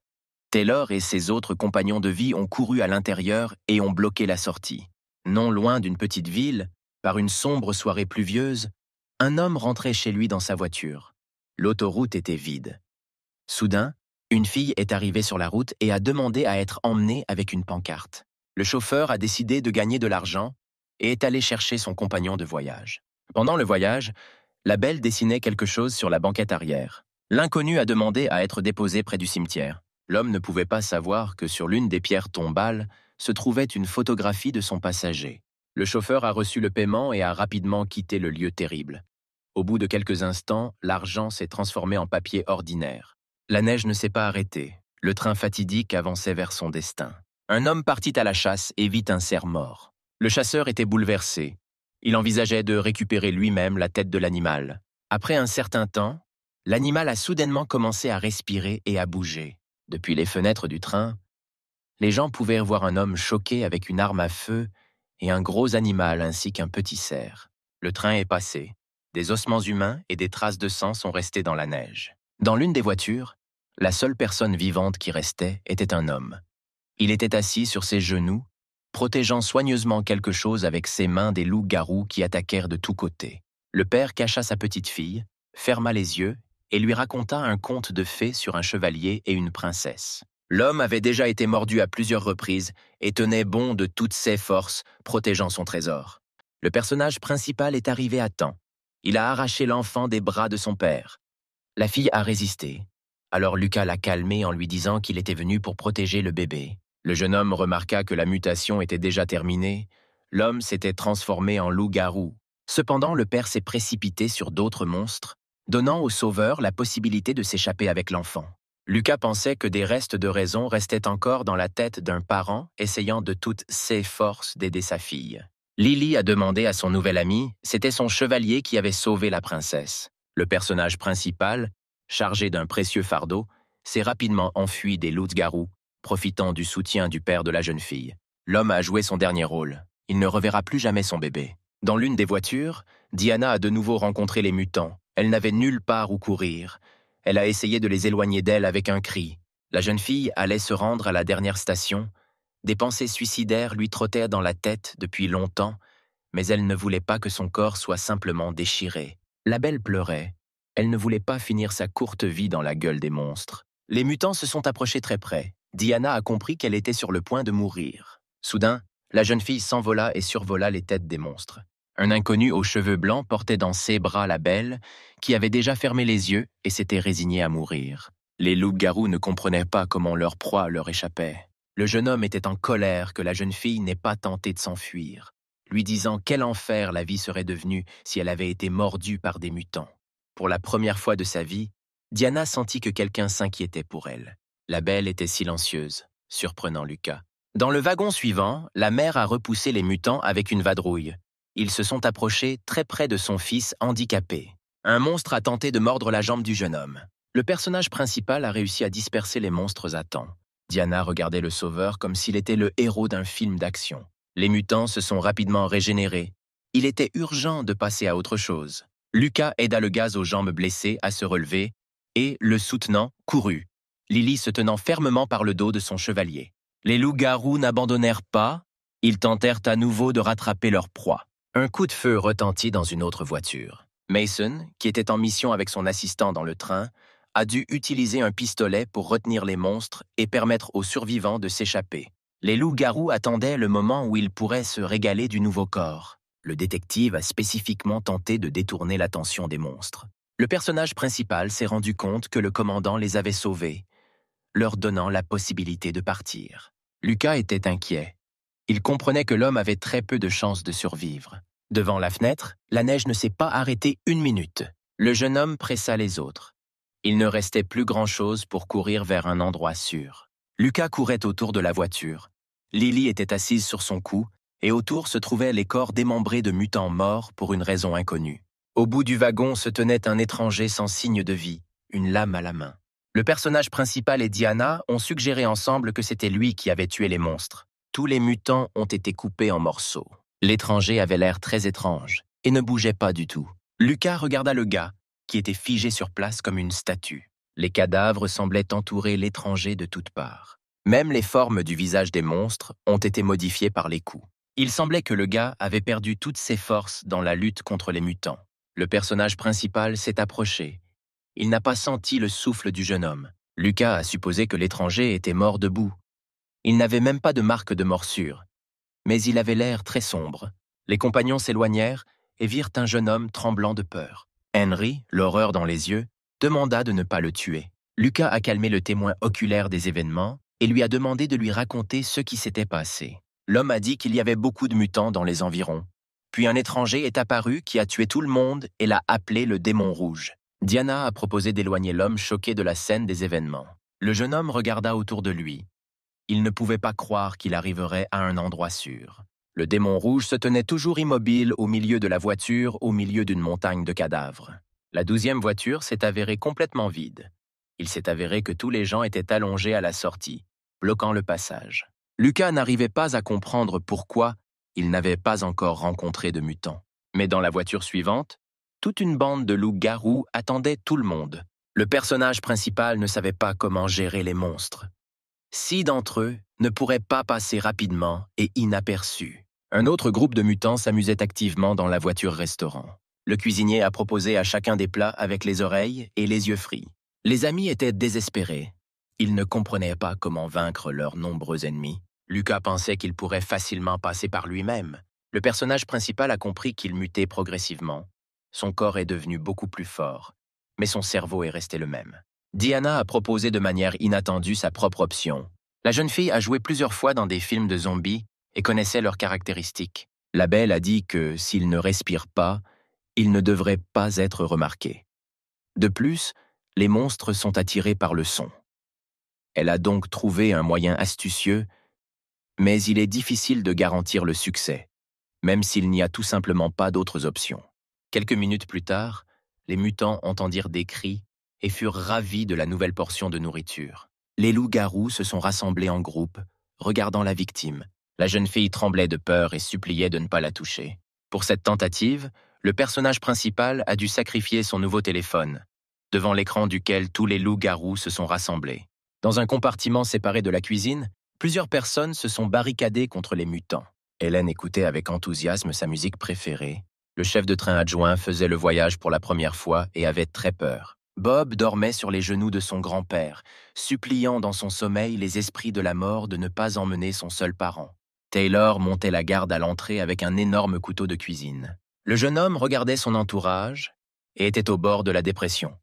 Taylor et ses autres compagnons de vie ont couru à l'intérieur et ont bloqué la sortie. Non loin d'une petite ville, par une sombre soirée pluvieuse, un homme rentrait chez lui dans sa voiture. L'autoroute était vide. Soudain, une fille est arrivée sur la route et a demandé à être emmenée avec une pancarte. Le chauffeur a décidé de gagner de l'argent et est allé chercher son compagnon de voyage. Pendant le voyage, la belle dessinait quelque chose sur la banquette arrière. L'inconnu a demandé à être déposé près du cimetière. L'homme ne pouvait pas savoir que sur l'une des pierres tombales se trouvait une photographie de son passager. Le chauffeur a reçu le paiement et a rapidement quitté le lieu terrible. Au bout de quelques instants, l'argent s'est transformé en papier ordinaire. La neige ne s'est pas arrêtée. Le train fatidique avançait vers son destin. Un homme partit à la chasse et vit un cerf mort. Le chasseur était bouleversé. Il envisageait de récupérer lui-même la tête de l'animal. Après un certain temps, l'animal a soudainement commencé à respirer et à bouger. Depuis les fenêtres du train, les gens pouvaient voir un homme choqué avec une arme à feu et un gros animal ainsi qu'un petit cerf. Le train est passé. Des ossements humains et des traces de sang sont restés dans la neige. Dans l'une des voitures, la seule personne vivante qui restait était un homme. Il était assis sur ses genoux, protégeant soigneusement quelque chose avec ses mains des loups-garous qui attaquèrent de tous côtés. Le père cacha sa petite fille, ferma les yeux et lui raconta un conte de fées sur un chevalier et une princesse. L'homme avait déjà été mordu à plusieurs reprises et tenait bon de toutes ses forces, protégeant son trésor. Le personnage principal est arrivé à temps. Il a arraché l'enfant des bras de son père. La fille a résisté. Alors Lucas l'a calmé en lui disant qu'il était venu pour protéger le bébé. Le jeune homme remarqua que la mutation était déjà terminée. L'homme s'était transformé en loup-garou. Cependant, le père s'est précipité sur d'autres monstres, donnant au sauveur la possibilité de s'échapper avec l'enfant. Lucas pensait que des restes de raison restaient encore dans la tête d'un parent essayant de toutes ses forces d'aider sa fille. Lily a demandé à son nouvel ami, c'était son chevalier qui avait sauvé la princesse. Le personnage principal, chargé d'un précieux fardeau, s'est rapidement enfui des loups-garous, profitant du soutien du père de la jeune fille. L'homme a joué son dernier rôle. Il ne reverra plus jamais son bébé. Dans l'une des voitures, Diana a de nouveau rencontré les mutants. Elle n'avait nulle part où courir. Elle a essayé de les éloigner d'elle avec un cri. La jeune fille allait se rendre à la dernière station. Des pensées suicidaires lui trottaient dans la tête depuis longtemps, mais elle ne voulait pas que son corps soit simplement déchiré. La belle pleurait. Elle ne voulait pas finir sa courte vie dans la gueule des monstres. Les mutants se sont approchés très près. Diana a compris qu'elle était sur le point de mourir. Soudain, la jeune fille s'envola et survola les têtes des monstres. Un inconnu aux cheveux blancs portait dans ses bras la belle, qui avait déjà fermé les yeux et s'était résignée à mourir. Les loups-garous ne comprenaient pas comment leur proie leur échappait. Le jeune homme était en colère que la jeune fille n'ait pas tenté de s'enfuir, lui disant quel enfer la vie serait devenue si elle avait été mordue par des mutants. Pour la première fois de sa vie, Diana sentit que quelqu'un s'inquiétait pour elle. La belle était silencieuse, surprenant Lucas. Dans le wagon suivant, la mère a repoussé les mutants avec une vadrouille. Ils se sont approchés très près de son fils handicapé. Un monstre a tenté de mordre la jambe du jeune homme. Le personnage principal a réussi à disperser les monstres à temps. Diana regardait le sauveur comme s'il était le héros d'un film d'action. Les mutants se sont rapidement régénérés. Il était urgent de passer à autre chose. Lucas aida le gaz aux jambes blessées à se relever et, le soutenant, courut, Lily se tenant fermement par le dos de son chevalier. Les loups-garous n'abandonnèrent pas, ils tentèrent à nouveau de rattraper leur proie. Un coup de feu retentit dans une autre voiture. Mason, qui était en mission avec son assistant dans le train, a dû utiliser un pistolet pour retenir les monstres et permettre aux survivants de s'échapper. Les loups-garous attendaient le moment où ils pourraient se régaler du nouveau corps. Le détective a spécifiquement tenté de détourner l'attention des monstres. Le personnage principal s'est rendu compte que le commandant les avait sauvés, leur donnant la possibilité de partir. Lucas était inquiet. Il comprenait que l'homme avait très peu de chances de survivre. Devant la fenêtre, la neige ne s'est pas arrêtée une minute. Le jeune homme pressa les autres. Il ne restait plus grand-chose pour courir vers un endroit sûr. Lucas courait autour de la voiture. Lily était assise sur son cou, et autour se trouvaient les corps démembrés de mutants morts pour une raison inconnue. Au bout du wagon se tenait un étranger sans signe de vie, une lame à la main. Le personnage principal et Diana ont suggéré ensemble que c'était lui qui avait tué les monstres. Tous les mutants ont été coupés en morceaux. L'étranger avait l'air très étrange et ne bougeait pas du tout. Lucas regarda le gars, qui était figé sur place comme une statue. Les cadavres semblaient entourer l'étranger de toutes parts. Même les formes du visage des monstres ont été modifiées par les coups. Il semblait que le gars avait perdu toutes ses forces dans la lutte contre les mutants. Le personnage principal s'est approché. Il n'a pas senti le souffle du jeune homme. Lucas a supposé que l'étranger était mort debout. Il n'avait même pas de marque de morsure, mais il avait l'air très sombre. Les compagnons s'éloignèrent et virent un jeune homme tremblant de peur. Henry, l'horreur dans les yeux, demanda de ne pas le tuer. Lucas a calmé le témoin oculaire des événements et lui a demandé de lui raconter ce qui s'était passé. L'homme a dit qu'il y avait beaucoup de mutants dans les environs. Puis un étranger est apparu qui a tué tout le monde et l'a appelé le démon rouge. Diana a proposé d'éloigner l'homme choqué de la scène des événements. Le jeune homme regarda autour de lui. Il ne pouvait pas croire qu'il arriverait à un endroit sûr. Le démon rouge se tenait toujours immobile au milieu de la voiture, au milieu d'une montagne de cadavres. La 12e voiture s'est avérée complètement vide. Il s'est avéré que tous les gens étaient allongés à la sortie, bloquant le passage. Lucas n'arrivait pas à comprendre pourquoi il n'avait pas encore rencontré de mutants. Mais dans la voiture suivante, toute une bande de loups-garous attendait tout le monde. Le personnage principal ne savait pas comment gérer les monstres. 6 d'entre eux ne pourrait pas passer rapidement et inaperçu. Un autre groupe de mutants s'amusait activement dans la voiture-restaurant. Le cuisinier a proposé à chacun des plats avec les oreilles et les yeux frits. Les amis étaient désespérés. Ils ne comprenaient pas comment vaincre leurs nombreux ennemis. Lucas pensait qu'il pourrait facilement passer par lui-même. Le personnage principal a compris qu'il mutait progressivement. Son corps est devenu beaucoup plus fort, mais son cerveau est resté le même. Diana a proposé de manière inattendue sa propre option. La jeune fille a joué plusieurs fois dans des films de zombies et connaissait leurs caractéristiques. La belle a dit que s'il ne respire pas, il ne devrait pas être remarqué. De plus, les monstres sont attirés par le son. Elle a donc trouvé un moyen astucieux, mais il est difficile de garantir le succès, même s'il n'y a tout simplement pas d'autres options. Quelques minutes plus tard, les mutants entendirent des cris et furent ravis de la nouvelle portion de nourriture. Les loups-garous se sont rassemblés en groupe, regardant la victime. La jeune fille tremblait de peur et suppliait de ne pas la toucher. Pour cette tentative, le personnage principal a dû sacrifier son nouveau téléphone, devant l'écran duquel tous les loups-garous se sont rassemblés. Dans un compartiment séparé de la cuisine, plusieurs personnes se sont barricadées contre les mutants. Hélène écoutait avec enthousiasme sa musique préférée. Le chef de train adjoint faisait le voyage pour la première fois et avait très peur. Bob dormait sur les genoux de son grand-père, suppliant dans son sommeil les esprits de la mort de ne pas emmener son seul parent. Taylor montait la garde à l'entrée avec un énorme couteau de cuisine. Le jeune homme regardait son entourage et était au bord de la dépression.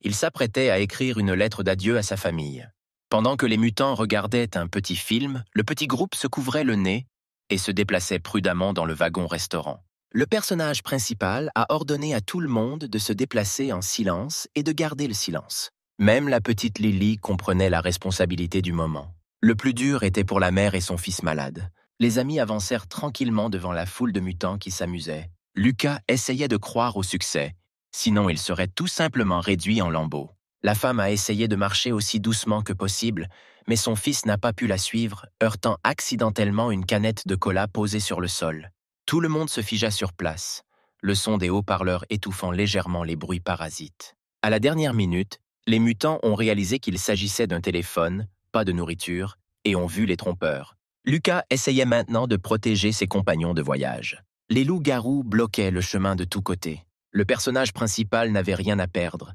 Il s'apprêtait à écrire une lettre d'adieu à sa famille. Pendant que les mutants regardaient un petit film, le petit groupe se couvrait le nez et se déplaçait prudemment dans le wagon-restaurant. Le personnage principal a ordonné à tout le monde de se déplacer en silence et de garder le silence. Même la petite Lily comprenait la responsabilité du moment. Le plus dur était pour la mère et son fils malade. Les amis avancèrent tranquillement devant la foule de mutants qui s'amusaient. Lucas essayait de croire au succès, sinon il serait tout simplement réduit en lambeaux. La femme a essayé de marcher aussi doucement que possible, mais son fils n'a pas pu la suivre, heurtant accidentellement une canette de cola posée sur le sol. Tout le monde se figea sur place, le son des haut-parleurs étouffant légèrement les bruits parasites. À la dernière minute, les mutants ont réalisé qu'il s'agissait d'un téléphone, pas de nourriture, et ont vu les trompeurs. Lucas essayait maintenant de protéger ses compagnons de voyage. Les loups-garous bloquaient le chemin de tous côtés. Le personnage principal n'avait rien à perdre.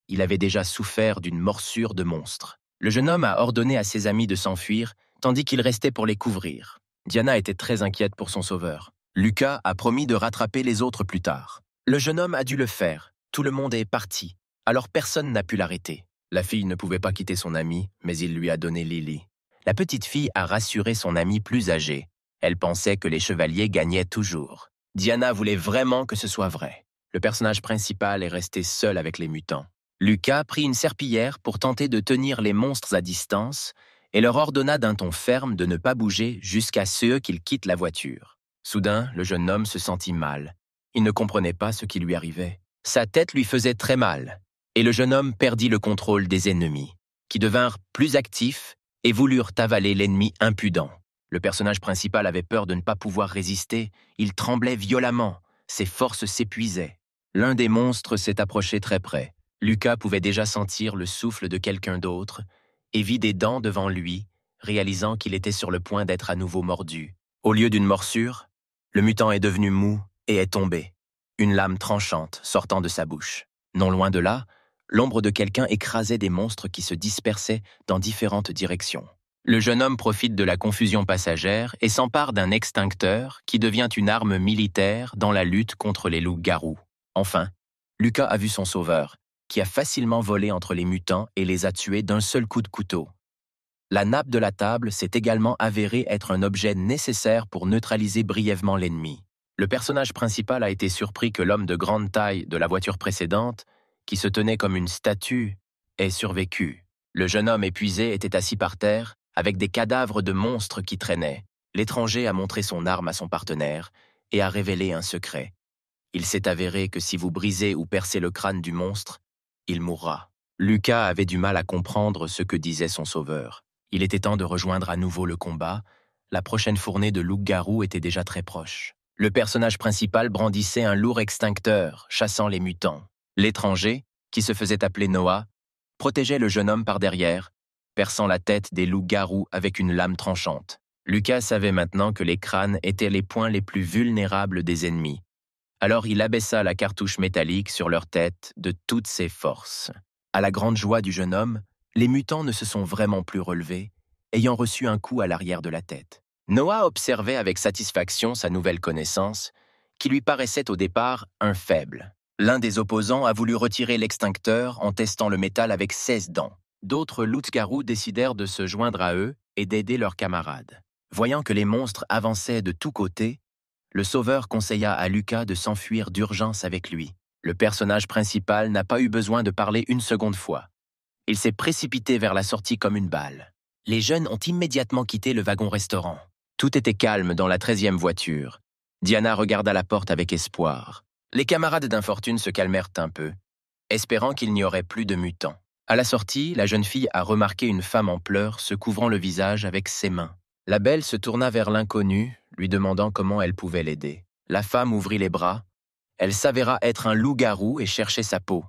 Il avait déjà souffert d'une morsure de monstre. Le jeune homme a ordonné à ses amis de s'enfuir, tandis qu'il restait pour les couvrir. Diana était très inquiète pour son sauveur. Lucas a promis de rattraper les autres plus tard. Le jeune homme a dû le faire. Tout le monde est parti. Alors personne n'a pu l'arrêter. La fille ne pouvait pas quitter son amie, mais il lui a donné Lily. La petite fille a rassuré son amie plus âgée. Elle pensait que les chevaliers gagnaient toujours. Diana voulait vraiment que ce soit vrai. Le personnage principal est resté seul avec les mutants. Lucas prit une serpillière pour tenter de tenir les monstres à distance et leur ordonna d'un ton ferme de ne pas bouger jusqu'à ce qu'ils quittent la voiture. Soudain, le jeune homme se sentit mal. Il ne comprenait pas ce qui lui arrivait. Sa tête lui faisait très mal, et le jeune homme perdit le contrôle des ennemis, qui devinrent plus actifs et voulurent avaler l'ennemi impudent. Le personnage principal avait peur de ne pas pouvoir résister. Il tremblait violemment. Ses forces s'épuisaient. L'un des monstres s'est approché très près. Lucas pouvait déjà sentir le souffle de quelqu'un d'autre et vit des dents devant lui, réalisant qu'il était sur le point d'être à nouveau mordu. Au lieu d'une morsure, le mutant est devenu mou et est tombé, une lame tranchante sortant de sa bouche. Non loin de là, l'ombre de quelqu'un écrasait des monstres qui se dispersaient dans différentes directions. Le jeune homme profite de la confusion passagère et s'empare d'un extincteur qui devient une arme militaire dans la lutte contre les loups-garous. Enfin, Lucas a vu son sauveur, qui a facilement volé entre les mutants et les a tués d'un seul coup de couteau. La nappe de la table s'est également avérée être un objet nécessaire pour neutraliser brièvement l'ennemi. Le personnage principal a été surpris que l'homme de grande taille de la voiture précédente, qui se tenait comme une statue, ait survécu. Le jeune homme épuisé était assis par terre, avec des cadavres de monstres qui traînaient. L'étranger a montré son arme à son partenaire et a révélé un secret. Il s'est avéré que si vous brisez ou percez le crâne du monstre, il mourra. Lucas avait du mal à comprendre ce que disait son sauveur. Il était temps de rejoindre à nouveau le combat. La prochaine fournée de loups-garous était déjà très proche. Le personnage principal brandissait un lourd extincteur, chassant les mutants. L'étranger, qui se faisait appeler Noah, protégeait le jeune homme par derrière perçant la tête des loups-garous avec une lame tranchante. Lucas savait maintenant que les crânes étaient les points les plus vulnérables des ennemis. Alors il abaissa la cartouche métallique sur leur tête de toutes ses forces. À la grande joie du jeune homme, les mutants ne se sont vraiment plus relevés, ayant reçu un coup à l'arrière de la tête. Noah observait avec satisfaction sa nouvelle connaissance, qui lui paraissait au départ un faible. L'un des opposants a voulu retirer l'extincteur en testant le métal avec 16 dents. D'autres loups-garous décidèrent de se joindre à eux et d'aider leurs camarades. Voyant que les monstres avançaient de tous côtés, le sauveur conseilla à Lucas de s'enfuir d'urgence avec lui. Le personnage principal n'a pas eu besoin de parler une seconde fois. Il s'est précipité vers la sortie comme une balle. Les jeunes ont immédiatement quitté le wagon-restaurant. Tout était calme dans la 13e voiture. Diana regarda la porte avec espoir. Les camarades d'infortune se calmèrent un peu, espérant qu'il n'y aurait plus de mutants. À la sortie, la jeune fille a remarqué une femme en pleurs se couvrant le visage avec ses mains. La belle se tourna vers l'inconnu, lui demandant comment elle pouvait l'aider. La femme ouvrit les bras. Elle s'avéra être un loup-garou et cherchait sa peau.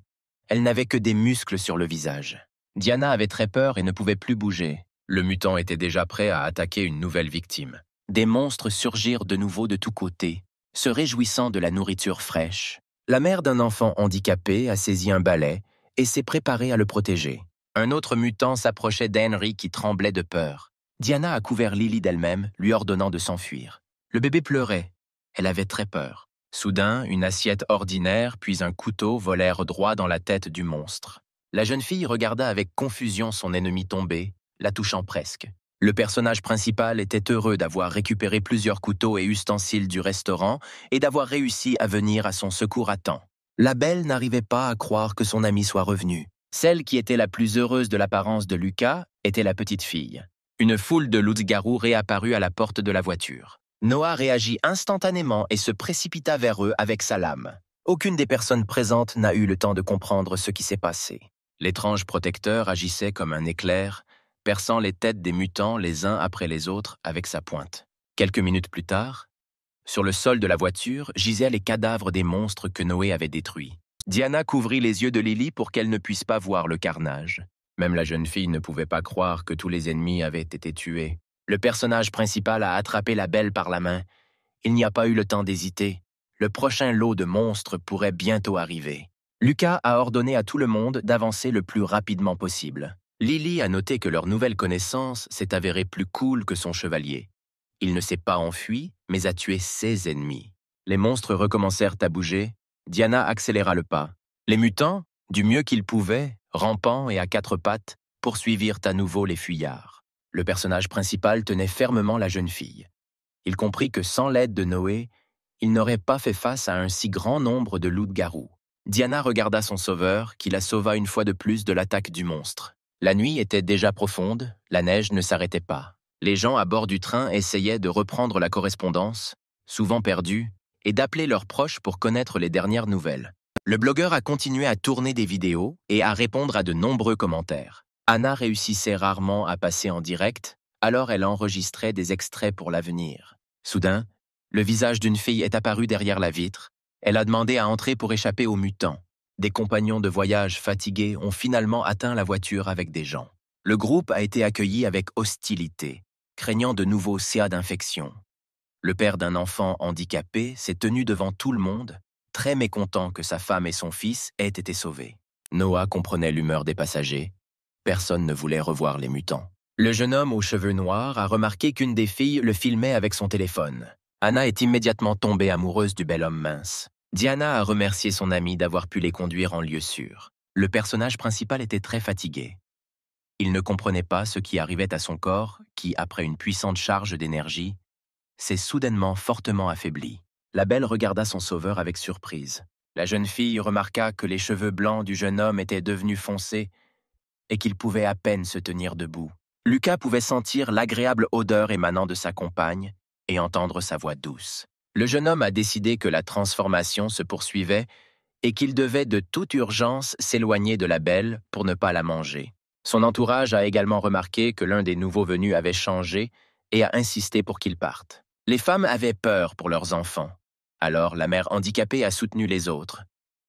Elle n'avait que des muscles sur le visage. Diana avait très peur et ne pouvait plus bouger. Le mutant était déjà prêt à attaquer une nouvelle victime. Des monstres surgirent de nouveau de tous côtés, se réjouissant de la nourriture fraîche. La mère d'un enfant handicapé a saisi un balai et s'est préparée à le protéger. Un autre mutant s'approchait d'Henry qui tremblait de peur. Diana a couvert Lily d'elle-même, lui ordonnant de s'enfuir. Le bébé pleurait. Elle avait très peur. Soudain, une assiette ordinaire puis un couteau volèrent droit dans la tête du monstre. La jeune fille regarda avec confusion son ennemi tomber, la touchant presque. Le personnage principal était heureux d'avoir récupéré plusieurs couteaux et ustensiles du restaurant et d'avoir réussi à venir à son secours à temps. La belle n'arrivait pas à croire que son amie soit revenue. Celle qui était la plus heureuse de l'apparence de Lucas était la petite fille. Une foule de loups-garous réapparut à la porte de la voiture. Noah réagit instantanément et se précipita vers eux avec sa lame. Aucune des personnes présentes n'a eu le temps de comprendre ce qui s'est passé. L'étrange protecteur agissait comme un éclair, perçant les têtes des mutants les uns après les autres avec sa pointe. Quelques minutes plus tard, sur le sol de la voiture gisaient les cadavres des monstres que Noé avait détruits. Diana couvrit les yeux de Lily pour qu'elle ne puisse pas voir le carnage. Même la jeune fille ne pouvait pas croire que tous les ennemis avaient été tués. Le personnage principal a attrapé la belle par la main. Il n'y a pas eu le temps d'hésiter. Le prochain lot de monstres pourrait bientôt arriver. Lucas a ordonné à tout le monde d'avancer le plus rapidement possible. Lily a noté que leur nouvelle connaissance s'est avérée plus cool que son chevalier. Il ne s'est pas enfui, mais a tué ses ennemis. Les monstres recommencèrent à bouger. Diana accéléra le pas. Les mutants, du mieux qu'ils pouvaient, rampant et à quatre pattes, poursuivirent à nouveau les fuyards. Le personnage principal tenait fermement la jeune fille. Il comprit que sans l'aide de Noé, il n'aurait pas fait face à un si grand nombre de loups-garous. Diana regarda son sauveur, qui la sauva une fois de plus de l'attaque du monstre. La nuit était déjà profonde, la neige ne s'arrêtait pas. Les gens à bord du train essayaient de reprendre la correspondance, souvent perdue, et d'appeler leurs proches pour connaître les dernières nouvelles. Le blogueur a continué à tourner des vidéos et à répondre à de nombreux commentaires. Anna réussissait rarement à passer en direct, alors elle enregistrait des extraits pour l'avenir. Soudain, le visage d'une fille est apparu derrière la vitre. Elle a demandé à entrer pour échapper aux mutants. Des compagnons de voyage fatigués ont finalement atteint la voiture avec des gens. Le groupe a été accueilli avec hostilité, craignant de nouveaux CA d'infection. Le père d'un enfant handicapé s'est tenu devant tout le monde, très mécontent que sa femme et son fils aient été sauvés. Noah comprenait l'humeur des passagers. Personne ne voulait revoir les mutants. Le jeune homme aux cheveux noirs a remarqué qu'une des filles le filmait avec son téléphone. Anna est immédiatement tombée amoureuse du bel homme mince. Diana a remercié son ami d'avoir pu les conduire en lieu sûr. Le personnage principal était très fatigué. Il ne comprenait pas ce qui arrivait à son corps, qui, après une puissante charge d'énergie, s'est soudainement fortement affaibli. La belle regarda son sauveur avec surprise. La jeune fille remarqua que les cheveux blancs du jeune homme étaient devenus foncés et qu'il pouvait à peine se tenir debout. Lucas pouvait sentir l'agréable odeur émanant de sa compagne et entendre sa voix douce. Le jeune homme a décidé que la transformation se poursuivait et qu'il devait de toute urgence s'éloigner de la belle pour ne pas la manger. Son entourage a également remarqué que l'un des nouveaux venus avait changé et a insisté pour qu'il parte. Les femmes avaient peur pour leurs enfants. Alors la mère handicapée a soutenu les autres,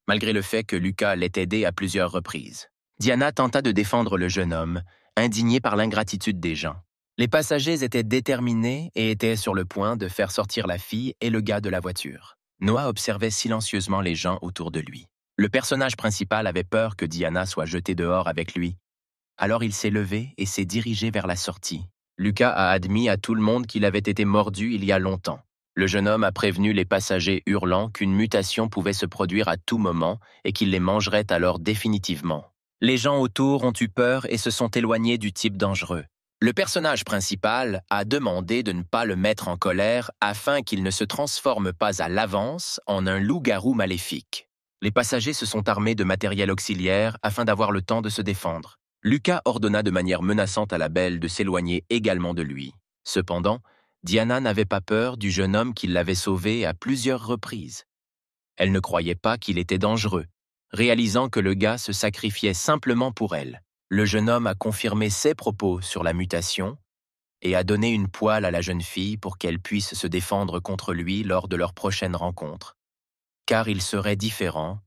malgré le fait que Lucas l'ait aidé à plusieurs reprises. Diana tenta de défendre le jeune homme, indignés par l'ingratitude des gens. Les passagers étaient déterminés et étaient sur le point de faire sortir la fille et le gars de la voiture. Noah observait silencieusement les gens autour de lui. Le personnage principal avait peur que Diana soit jetée dehors avec lui. Alors il s'est levé et s'est dirigé vers la sortie. Lucas a admis à tout le monde qu'il avait été mordu il y a longtemps. Le jeune homme a prévenu les passagers hurlant qu'une mutation pouvait se produire à tout moment et qu'il les mangerait alors définitivement. Les gens autour ont eu peur et se sont éloignés du type dangereux. Le personnage principal a demandé de ne pas le mettre en colère afin qu'il ne se transforme pas à l'avance en un loup-garou maléfique. Les passagers se sont armés de matériel auxiliaire afin d'avoir le temps de se défendre. Lucas ordonna de manière menaçante à la belle de s'éloigner également de lui. Cependant, Diana n'avait pas peur du jeune homme qui l'avait sauvée à plusieurs reprises. Elle ne croyait pas qu'il était dangereux, réalisant que le gars se sacrifiait simplement pour elle. Le jeune homme a confirmé ses propos sur la mutation et a donné une poêle à la jeune fille pour qu'elle puisse se défendre contre lui lors de leur prochaine rencontre. Car il serait différent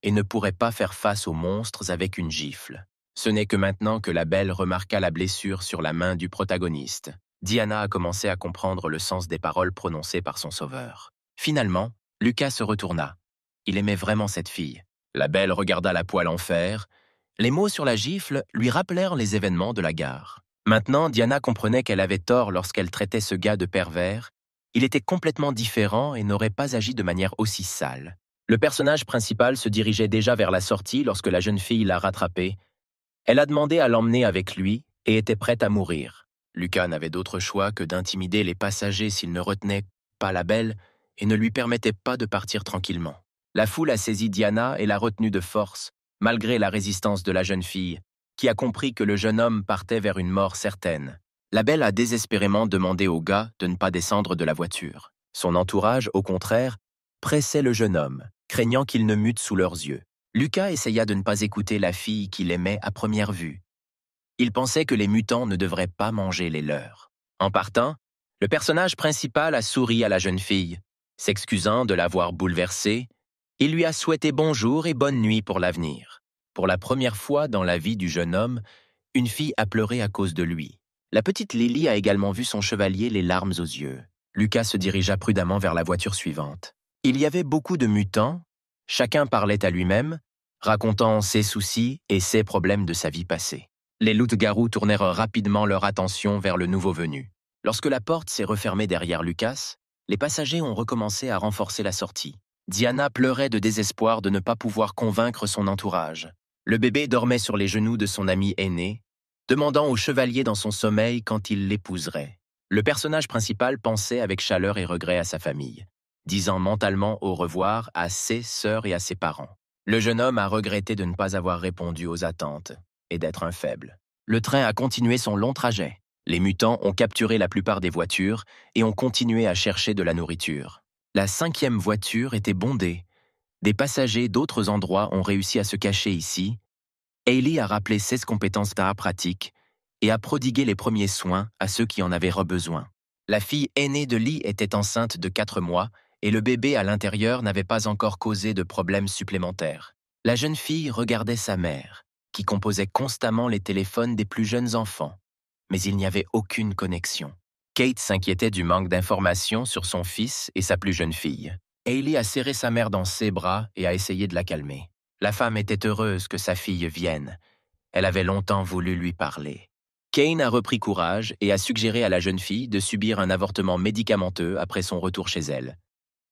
et ne pourrait pas faire face aux monstres avec une gifle. Ce n'est que maintenant que la belle remarqua la blessure sur la main du protagoniste. Diana a commencé à comprendre le sens des paroles prononcées par son sauveur. Finalement, Lucas se retourna. Il aimait vraiment cette fille. La belle regarda la poêle en fer. Les mots sur la gifle lui rappelèrent les événements de la gare. Maintenant, Diana comprenait qu'elle avait tort lorsqu'elle traitait ce gars de pervers. Il était complètement différent et n'aurait pas agi de manière aussi sale. Le personnage principal se dirigeait déjà vers la sortie lorsque la jeune fille l'a rattrapé. Elle a demandé à l'emmener avec lui et était prête à mourir. Lucas n'avait d'autre choix que d'intimider les passagers s'ils ne retenaient pas la belle et ne lui permettaient pas de partir tranquillement. La foule a saisi Diana et l'a retenue de force, malgré la résistance de la jeune fille, qui a compris que le jeune homme partait vers une mort certaine. La belle a désespérément demandé au gars de ne pas descendre de la voiture. Son entourage, au contraire, pressait le jeune homme, craignant qu'il ne mute sous leurs yeux. Lucas essaya de ne pas écouter la fille qu'il aimait à première vue. Il pensait que les mutants ne devraient pas manger les leurs. En partant, le personnage principal a souri à la jeune fille. S'excusant de l'avoir bouleversée, il lui a souhaité bonjour et bonne nuit pour l'avenir. Pour la première fois dans la vie du jeune homme, une fille a pleuré à cause de lui. La petite Lily a également vu son chevalier les larmes aux yeux. Lucas se dirigea prudemment vers la voiture suivante. Il y avait beaucoup de mutants, chacun parlait à lui-même, racontant ses soucis et ses problèmes de sa vie passée. Les loups-garous tournèrent rapidement leur attention vers le nouveau venu. Lorsque la porte s'est refermée derrière Lucas, les passagers ont recommencé à renforcer la sortie. Diana pleurait de désespoir de ne pas pouvoir convaincre son entourage. Le bébé dormait sur les genoux de son ami aîné, demandant au chevalier dans son sommeil quand il l'épouserait. Le personnage principal pensait avec chaleur et regret à sa famille, disant mentalement au revoir à ses sœurs et à ses parents. Le jeune homme a regretté de ne pas avoir répondu aux attentes et d'être un faible. Le train a continué son long trajet. Les mutants ont capturé la plupart des voitures et ont continué à chercher de la nourriture. La 5e voiture était bondée. Des passagers d'autres endroits ont réussi à se cacher ici. Hailey a rappelé 16 compétences d'art pratique et a prodigué les premiers soins à ceux qui en avaient besoin. La fille aînée de Lee était enceinte de 4 mois et le bébé à l'intérieur n'avait pas encore causé de problèmes supplémentaires. La jeune fille regardait sa mère, qui composait constamment les téléphones des plus jeunes enfants, mais il n'y avait aucune connexion. Kate s'inquiétait du manque d'informations sur son fils et sa plus jeune fille. Hailey a serré sa mère dans ses bras et a essayé de la calmer. La femme était heureuse que sa fille vienne. Elle avait longtemps voulu lui parler. Kane a repris courage et a suggéré à la jeune fille de subir un avortement médicamenteux après son retour chez elle.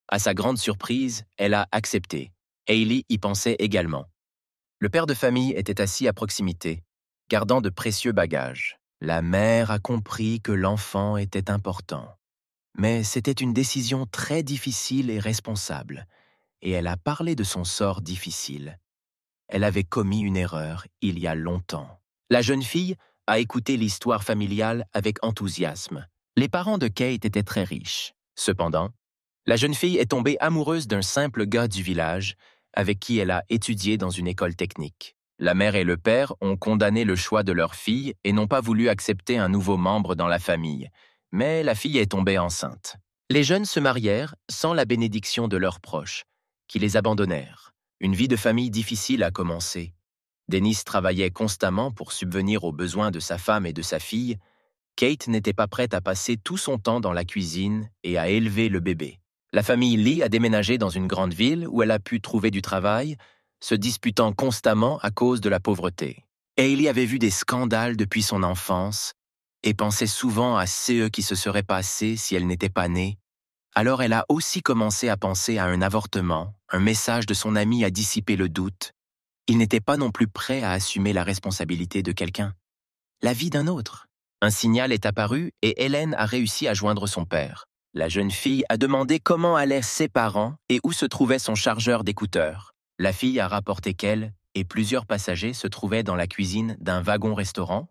À sa grande surprise, elle a accepté. Hailey y pensait également. Le père de famille était assis à proximité, gardant de précieux bagages. La mère a compris que l'enfant était important. Mais c'était une décision très difficile et responsable, et elle a parlé de son sort difficile. Elle avait commis une erreur il y a longtemps. La jeune fille a écouté l'histoire familiale avec enthousiasme. Les parents de Kate étaient très riches. Cependant, la jeune fille est tombée amoureuse d'un simple gars du village avec qui elle a étudié dans une école technique. La mère et le père ont condamné le choix de leur fille et n'ont pas voulu accepter un nouveau membre dans la famille, mais la fille est tombée enceinte. Les jeunes se marièrent sans la bénédiction de leurs proches, qui les abandonnèrent. Une vie de famille difficile a commencé. Dennis travaillait constamment pour subvenir aux besoins de sa femme et de sa fille. Kate n'était pas prête à passer tout son temps dans la cuisine et à élever le bébé. La famille Lee a déménagé dans une grande ville où elle a pu trouver du travail, se disputant constamment à cause de la pauvreté. Hailey avait vu des scandales depuis son enfance et pensait souvent à ce qui se serait passé si elle n'était pas née. Alors elle a aussi commencé à penser à un avortement. Un message de son ami a dissipé le doute. Il n'était pas non plus prêt à assumer la responsabilité de quelqu'un. La vie d'un autre. Un signal est apparu et Hélène a réussi à joindre son père. La jeune fille a demandé comment allaient ses parents et où se trouvait son chargeur d'écouteurs. La fille a rapporté qu'elle et plusieurs passagers se trouvaient dans la cuisine d'un wagon-restaurant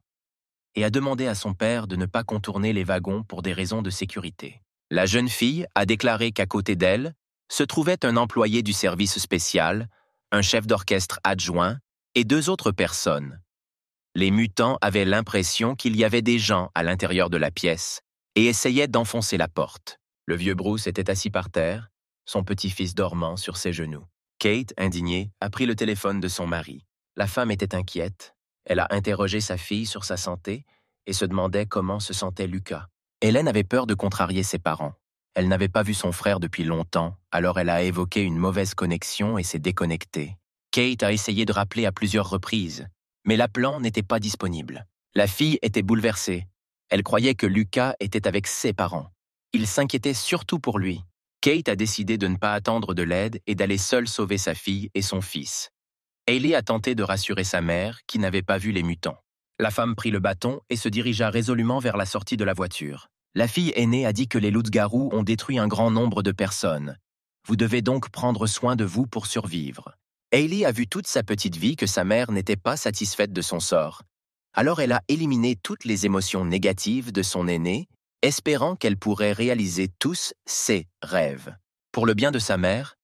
et a demandé à son père de ne pas contourner les wagons pour des raisons de sécurité. La jeune fille a déclaré qu'à côté d'elle se trouvait un employé du service spécial, un chef d'orchestre adjoint et 2 autres personnes. Les mutants avaient l'impression qu'il y avait des gens à l'intérieur de la pièce et essayaient d'enfoncer la porte. Le vieux Bruce était assis par terre, son petit-fils dormant sur ses genoux. Kate, indignée, a pris le téléphone de son mari. La femme était inquiète. Elle a interrogé sa fille sur sa santé et se demandait comment se sentait Lucas. Hélène avait peur de contrarier ses parents. Elle n'avait pas vu son frère depuis longtemps, alors elle a évoqué une mauvaise connexion et s'est déconnectée. Kate a essayé de rappeler à plusieurs reprises, mais l'appelant n'était pas disponible. La fille était bouleversée. Elle croyait que Lucas était avec ses parents. Il s'inquiétait surtout pour lui. Kate a décidé de ne pas attendre de l'aide et d'aller seule sauver sa fille et son fils. Hailey a tenté de rassurer sa mère, qui n'avait pas vu les mutants. La femme prit le bâton et se dirigea résolument vers la sortie de la voiture. La fille aînée a dit que les loups-garous ont détruit un grand nombre de personnes. Vous devez donc prendre soin de vous pour survivre. Hailey a vu toute sa petite vie que sa mère n'était pas satisfaite de son sort. Alors elle a éliminé toutes les émotions négatives de son aînée, espérant qu'elle pourrait réaliser tous ses rêves. Pour le bien de sa mère,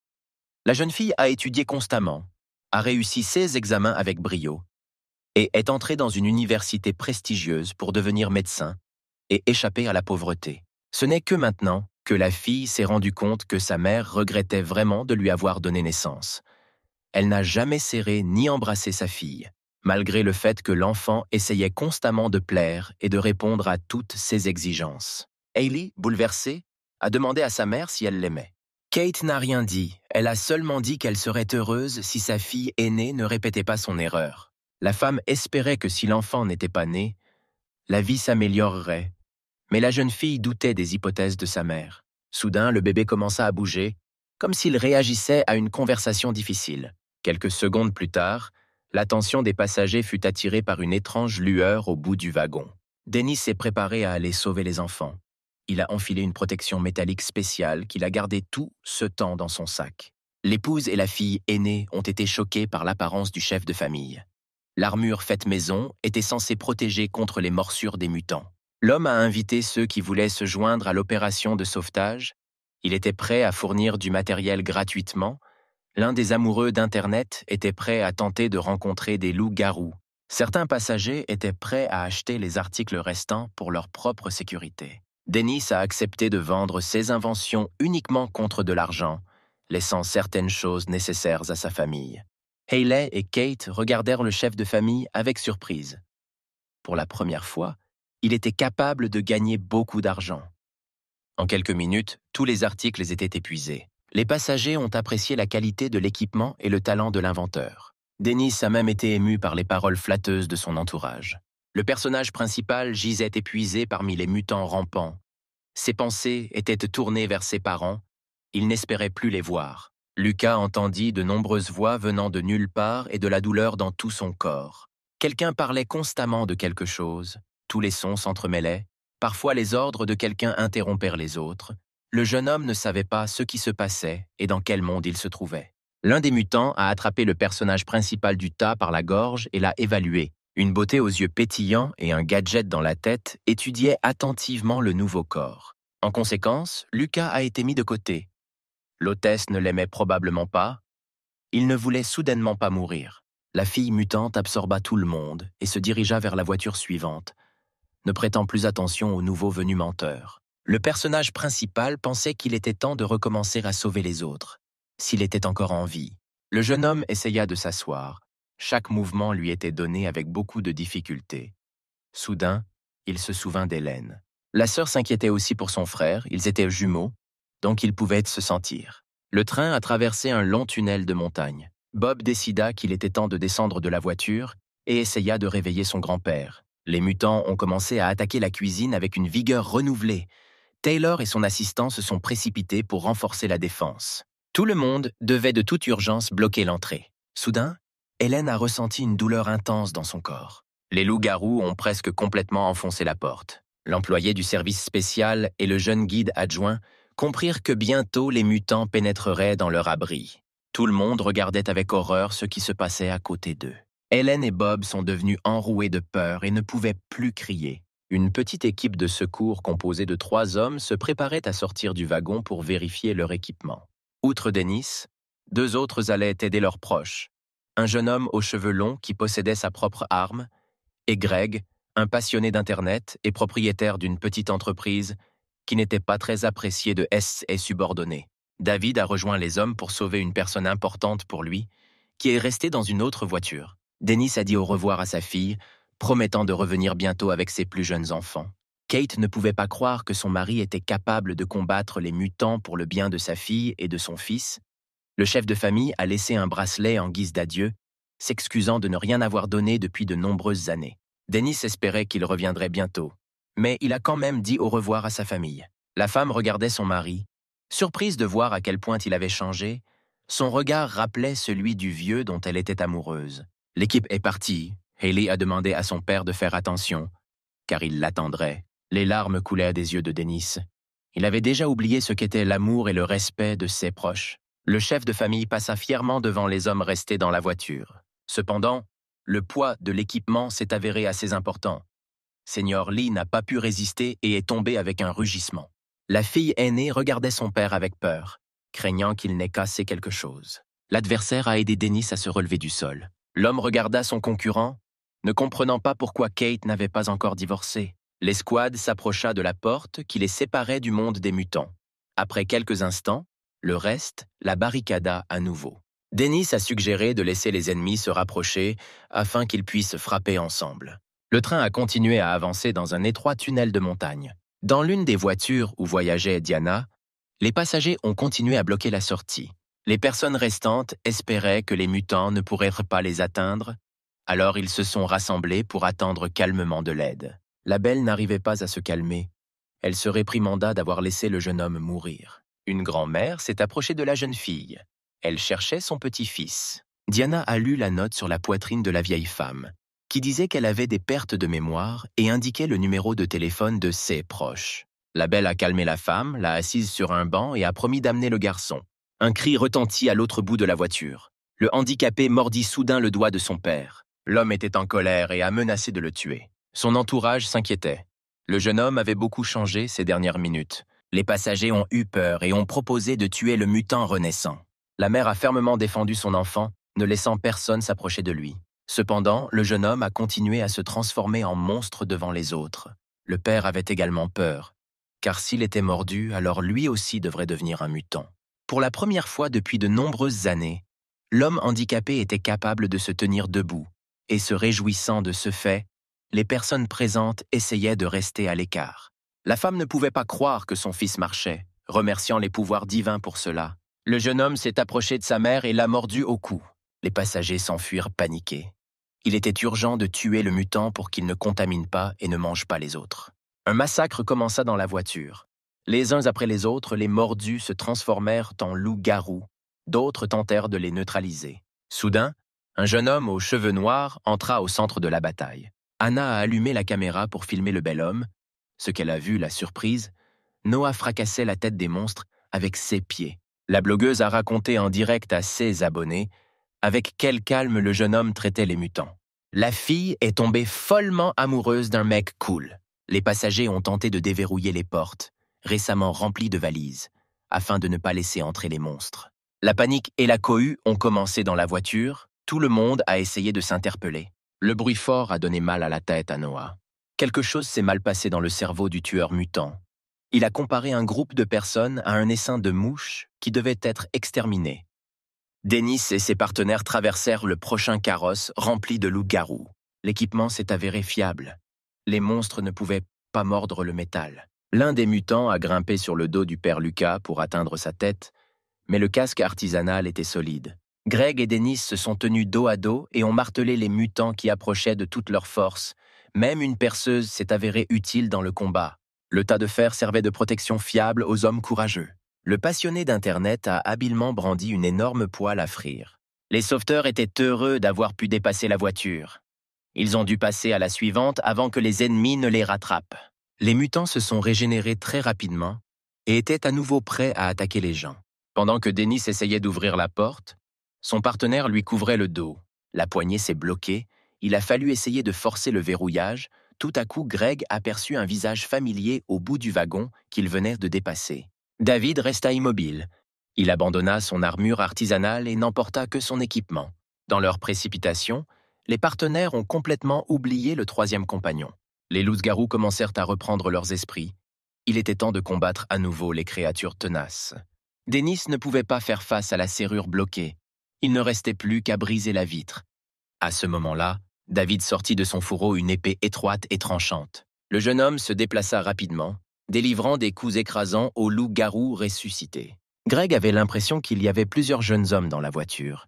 la jeune fille a étudié constamment, a réussi ses examens avec brio et est entrée dans une université prestigieuse pour devenir médecin et échapper à la pauvreté. Ce n'est que maintenant que la fille s'est rendue compte que sa mère regrettait vraiment de lui avoir donné naissance. Elle n'a jamais serré ni embrassé sa fille, malgré le fait que l'enfant essayait constamment de plaire et de répondre à toutes ses exigences. Hailey, bouleversée, a demandé à sa mère si elle l'aimait. Kate n'a rien dit, elle a seulement dit qu'elle serait heureuse si sa fille aînée ne répétait pas son erreur. La femme espérait que si l'enfant n'était pas né, la vie s'améliorerait, mais la jeune fille doutait des hypothèses de sa mère. Soudain, le bébé commença à bouger, comme s'il réagissait à une conversation difficile. Quelques secondes plus tard, l'attention des passagers fut attirée par une étrange lueur au bout du wagon. Dennis s'est préparé à aller sauver les enfants. Il a enfilé une protection métallique spéciale qu'il a gardé tout ce temps dans son sac. L'épouse et la fille aînée ont été choquées par l'apparence du chef de famille. L'armure faite maison était censée protéger contre les morsures des mutants. L'homme a invité ceux qui voulaient se joindre à l'opération de sauvetage. Il était prêt à fournir du matériel gratuitement. L'un des amoureux d'Internet était prêt à tenter de rencontrer des loups-garous. Certains passagers étaient prêts à acheter les articles restants pour leur propre sécurité. Dennis a accepté de vendre ses inventions uniquement contre de l'argent, laissant certaines choses nécessaires à sa famille. Hailey et Kate regardèrent le chef de famille avec surprise. Pour la première fois, il était capable de gagner beaucoup d'argent. En quelques minutes, tous les articles étaient épuisés. Les passagers ont apprécié la qualité de l'équipement et le talent de l'inventeur. Dennis a même été ému par les paroles flatteuses de son entourage. Le personnage principal gisait épuisé parmi les mutants rampants. Ses pensées étaient tournées vers ses parents. Il n'espérait plus les voir. Lucas entendit de nombreuses voix venant de nulle part et de la douleur dans tout son corps. Quelqu'un parlait constamment de quelque chose. Tous les sons s'entremêlaient. Parfois les ordres de quelqu'un interrompèrent les autres. Le jeune homme ne savait pas ce qui se passait et dans quel monde il se trouvait. L'un des mutants a attrapé le personnage principal du tas par la gorge et l'a évalué. Une beauté aux yeux pétillants et un gadget dans la tête étudiait attentivement le nouveau corps. En conséquence, Lucas a été mis de côté. L'hôtesse ne l'aimait probablement pas. Il ne voulait soudainement pas mourir. La fille mutante absorba tout le monde et se dirigea vers la voiture suivante, ne prêtant plus attention au nouveau venu menteur. Le personnage principal pensait qu'il était temps de recommencer à sauver les autres, s'il était encore en vie. Le jeune homme essaya de s'asseoir, Chaque mouvement lui était donné avec beaucoup de difficulté. Soudain, il se souvint d'Hélène. La sœur s'inquiétait aussi pour son frère, ils étaient jumeaux, donc ils pouvaient se sentir. Le train a traversé un long tunnel de montagne. Bob décida qu'il était temps de descendre de la voiture et essaya de réveiller son grand-père. Les mutants ont commencé à attaquer la cuisine avec une vigueur renouvelée. Taylor et son assistant se sont précipités pour renforcer la défense. Tout le monde devait de toute urgence bloquer l'entrée. Soudain, Hélène a ressenti une douleur intense dans son corps. Les loups-garous ont presque complètement enfoncé la porte. L'employé du service spécial et le jeune guide adjoint comprirent que bientôt les mutants pénétreraient dans leur abri. Tout le monde regardait avec horreur ce qui se passait à côté d'eux. Hélène et Bob sont devenus enroués de peur et ne pouvaient plus crier. Une petite équipe de secours composée de 3 hommes se préparait à sortir du wagon pour vérifier leur équipement. Outre Dennis, 2 autres allaient aider leurs proches. Un jeune homme aux cheveux longs qui possédait sa propre arme, et Greg, un passionné d'Internet et propriétaire d'une petite entreprise qui n'était pas très apprécié de ses subordonnés. David a rejoint les hommes pour sauver une personne importante pour lui, qui est restée dans une autre voiture. Dennis a dit au revoir à sa fille, promettant de revenir bientôt avec ses plus jeunes enfants. Kate ne pouvait pas croire que son mari était capable de combattre les mutants pour le bien de sa fille et de son fils. Le chef de famille a laissé un bracelet en guise d'adieu, s'excusant de ne rien avoir donné depuis de nombreuses années. Dennis espérait qu'il reviendrait bientôt, mais il a quand même dit au revoir à sa famille. La femme regardait son mari. Surprise de voir à quel point il avait changé, son regard rappelait celui du vieux dont elle était amoureuse. L'équipe est partie. Hayley a demandé à son père de faire attention, car il l'attendrait. Les larmes coulaient des yeux de Dennis. Il avait déjà oublié ce qu'était l'amour et le respect de ses proches. Le chef de famille passa fièrement devant les hommes restés dans la voiture. Cependant, le poids de l'équipement s'est avéré assez important. Senior Lee n'a pas pu résister et est tombé avec un rugissement. La fille aînée regardait son père avec peur, craignant qu'il n'ait cassé quelque chose. L'adversaire a aidé Dennis à se relever du sol. L'homme regarda son concurrent, ne comprenant pas pourquoi Kate n'avait pas encore divorcé. L'escouade s'approcha de la porte qui les séparait du monde des mutants. Après quelques instants, le reste la barricada à nouveau. Dennis a suggéré de laisser les ennemis se rapprocher afin qu'ils puissent frapper ensemble. Le train a continué à avancer dans un étroit tunnel de montagne. Dans l'une des voitures où voyageait Diana, les passagers ont continué à bloquer la sortie. Les personnes restantes espéraient que les mutants ne pourraient pas les atteindre, alors ils se sont rassemblés pour attendre calmement de l'aide. La belle n'arrivait pas à se calmer. Elle se réprimanda d'avoir laissé le jeune homme mourir. Une grand-mère s'est approchée de la jeune fille. Elle cherchait son petit-fils. Diana a lu la note sur la poitrine de la vieille femme, qui disait qu'elle avait des pertes de mémoire et indiquait le numéro de téléphone de ses proches. La belle a calmé la femme, l'a assise sur un banc et a promis d'amener le garçon. Un cri retentit à l'autre bout de la voiture. Le handicapé mordit soudain le doigt de son père. L'homme était en colère et a menacé de le tuer. Son entourage s'inquiétait. Le jeune homme avait beaucoup changé ces dernières minutes. Les passagers ont eu peur et ont proposé de tuer le mutant renaissant. La mère a fermement défendu son enfant, ne laissant personne s'approcher de lui. Cependant, le jeune homme a continué à se transformer en monstre devant les autres. Le père avait également peur, car s'il était mordu, alors lui aussi devrait devenir un mutant. Pour la première fois depuis de nombreuses années, l'homme handicapé était capable de se tenir debout, et se réjouissant de ce fait, les personnes présentes essayaient de rester à l'écart. La femme ne pouvait pas croire que son fils marchait, remerciant les pouvoirs divins pour cela. Le jeune homme s'est approché de sa mère et l'a mordu au cou. Les passagers s'enfuirent paniqués. Il était urgent de tuer le mutant pour qu'il ne contamine pas et ne mange pas les autres. Un massacre commença dans la voiture. Les uns après les autres, les mordus se transformèrent en loups-garous. D'autres tentèrent de les neutraliser. Soudain, un jeune homme aux cheveux noirs entra au centre de la bataille. Anna a allumé la caméra pour filmer le bel homme. Ce qu'elle a vu la surprise, Noah fracassait la tête des monstres avec ses pieds. La blogueuse a raconté en direct à ses abonnés avec quel calme le jeune homme traitait les mutants. La fille est tombée follement amoureuse d'un mec cool. Les passagers ont tenté de déverrouiller les portes, récemment remplies de valises, afin de ne pas laisser entrer les monstres. La panique et la cohue ont commencé dans la voiture. Tout le monde a essayé de s'interpeller. Le bruit fort a donné mal à la tête à Noah. Quelque chose s'est mal passé dans le cerveau du tueur mutant. Il a comparé un groupe de personnes à un essaim de mouches qui devait être exterminé. Dennis et ses partenaires traversèrent le prochain carrosse rempli de loups-garous. L'équipement s'est avéré fiable. Les monstres ne pouvaient pas mordre le métal. L'un des mutants a grimpé sur le dos du père Lucas pour atteindre sa tête, mais le casque artisanal était solide. Greg et Dennis se sont tenus dos à dos et ont martelé les mutants qui approchaient de toute leur force. Même une perceuse s'est avérée utile dans le combat. Le tas de fer servait de protection fiable aux hommes courageux. Le passionné d'Internet a habilement brandi une énorme poêle à frire. Les sauveteurs étaient heureux d'avoir pu dépasser la voiture. Ils ont dû passer à la suivante avant que les ennemis ne les rattrapent. Les mutants se sont régénérés très rapidement et étaient à nouveau prêts à attaquer les gens. Pendant que Dennis essayait d'ouvrir la porte, son partenaire lui couvrait le dos. La poignée s'est bloquée, il a fallu essayer de forcer le verrouillage. Tout à coup, Greg aperçut un visage familier au bout du wagon qu'il venait de dépasser. David resta immobile. Il abandonna son armure artisanale et n'emporta que son équipement. Dans leur précipitation, les partenaires ont complètement oublié le troisième compagnon. Les loups-garous commencèrent à reprendre leurs esprits. Il était temps de combattre à nouveau les créatures tenaces. Dennis ne pouvait pas faire face à la serrure bloquée. Il ne restait plus qu'à briser la vitre. À ce moment-là, David sortit de son fourreau une épée étroite et tranchante. Le jeune homme se déplaça rapidement, délivrant des coups écrasants aux loups-garous ressuscités. Greg avait l'impression qu'il y avait plusieurs jeunes hommes dans la voiture,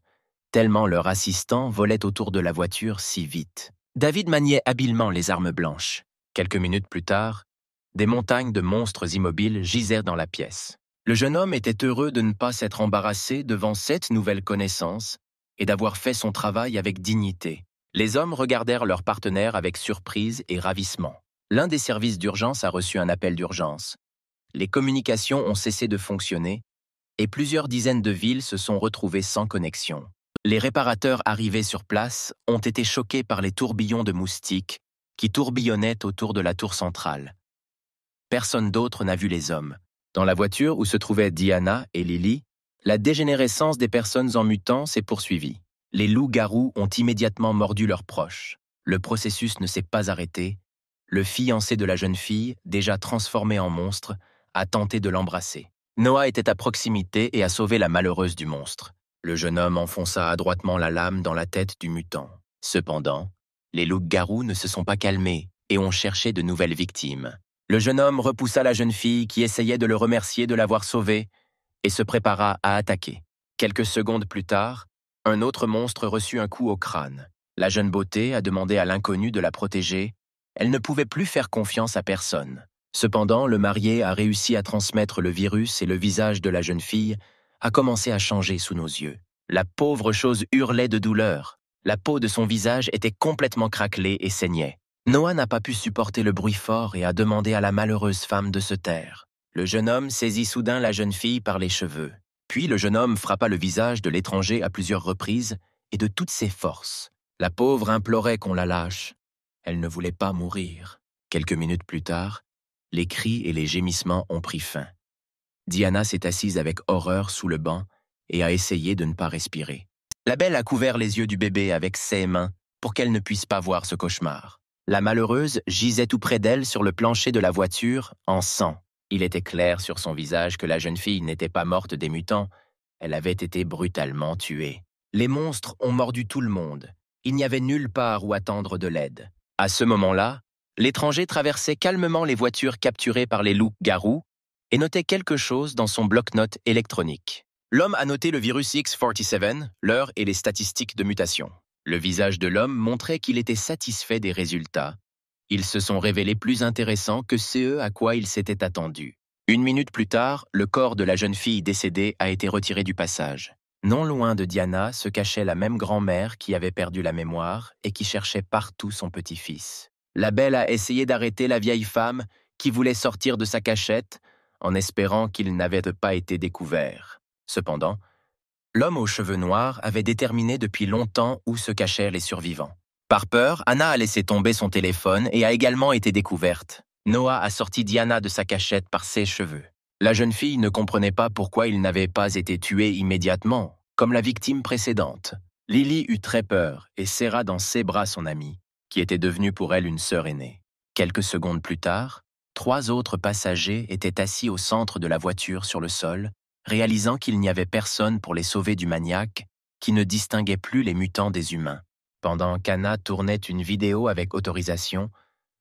tellement leur assistant volait autour de la voiture si vite. David maniait habilement les armes blanches. Quelques minutes plus tard, des montagnes de monstres immobiles gisèrent dans la pièce. Le jeune homme était heureux de ne pas s'être embarrassé devant cette nouvelle connaissance et d'avoir fait son travail avec dignité. Les hommes regardèrent leur partenaire avec surprise et ravissement. L'un des services d'urgence a reçu un appel d'urgence. Les communications ont cessé de fonctionner et plusieurs dizaines de villes se sont retrouvées sans connexion. Les réparateurs arrivés sur place ont été choqués par les tourbillons de moustiques qui tourbillonnaient autour de la tour centrale. Personne d'autre n'a vu les hommes. Dans la voiture où se trouvaient Diana et Lily, la dégénérescence des personnes en mutant s'est poursuivie. Les loups-garous ont immédiatement mordu leurs proches. Le processus ne s'est pas arrêté. Le fiancé de la jeune fille, déjà transformé en monstre, a tenté de l'embrasser. Noah était à proximité et a sauvé la malheureuse du monstre. Le jeune homme enfonça adroitement la lame dans la tête du mutant. Cependant, les loups-garous ne se sont pas calmés et ont cherché de nouvelles victimes. Le jeune homme repoussa la jeune fille qui essayait de le remercier de l'avoir sauvé et se prépara à attaquer. Quelques secondes plus tard, un autre monstre reçut un coup au crâne. La jeune beauté a demandé à l'inconnu de la protéger. Elle ne pouvait plus faire confiance à personne. Cependant, le marié a réussi à transmettre le virus et le visage de la jeune fille a commencé à changer sous nos yeux. La pauvre chose hurlait de douleur. La peau de son visage était complètement craquelée et saignait. Noah n'a pas pu supporter le bruit fort et a demandé à la malheureuse femme de se taire. Le jeune homme saisit soudain la jeune fille par les cheveux. Puis le jeune homme frappa le visage de l'étranger à plusieurs reprises et de toutes ses forces. La pauvre implorait qu'on la lâche. Elle ne voulait pas mourir. Quelques minutes plus tard, les cris et les gémissements ont pris fin. Diana s'est assise avec horreur sous le banc et a essayé de ne pas respirer. La belle a couvert les yeux du bébé avec ses mains pour qu'elle ne puisse pas voir ce cauchemar. La malheureuse gisait tout près d'elle sur le plancher de la voiture, en sang. Il était clair sur son visage que la jeune fille n'était pas morte des mutants, elle avait été brutalement tuée. Les monstres ont mordu tout le monde. Il n'y avait nulle part où attendre de l'aide. À ce moment-là, l'étranger traversait calmement les voitures capturées par les loups-garous et notait quelque chose dans son bloc-notes électronique. L'homme a noté le virus X47, l'heure et les statistiques de mutation. Le visage de l'homme montrait qu'il était satisfait des résultats. Ils se sont révélés plus intéressants que ce à quoi il s'était attendu. 1 minute plus tard, le corps de la jeune fille décédée a été retiré du passage. Non loin de Diana se cachait la même grand-mère qui avait perdu la mémoire et qui cherchait partout son petit-fils. La belle a essayé d'arrêter la vieille femme qui voulait sortir de sa cachette en espérant qu'il n'avait pas été découvert. Cependant, l'homme aux cheveux noirs avait déterminé depuis longtemps où se cachèrent les survivants. Par peur, Anna a laissé tomber son téléphone et a également été découverte. Noah a sorti Diana de sa cachette par ses cheveux. La jeune fille ne comprenait pas pourquoi il n'avait pas été tué immédiatement, comme la victime précédente. Lily eut très peur et serra dans ses bras son amie, qui était devenue pour elle une sœur aînée. Quelques secondes plus tard, 3 autres passagers étaient assis au centre de la voiture sur le sol, réalisant qu'il n'y avait personne pour les sauver du maniaque, qui ne distinguait plus les mutants des humains. Pendant qu'Anna tournait une vidéo avec autorisation,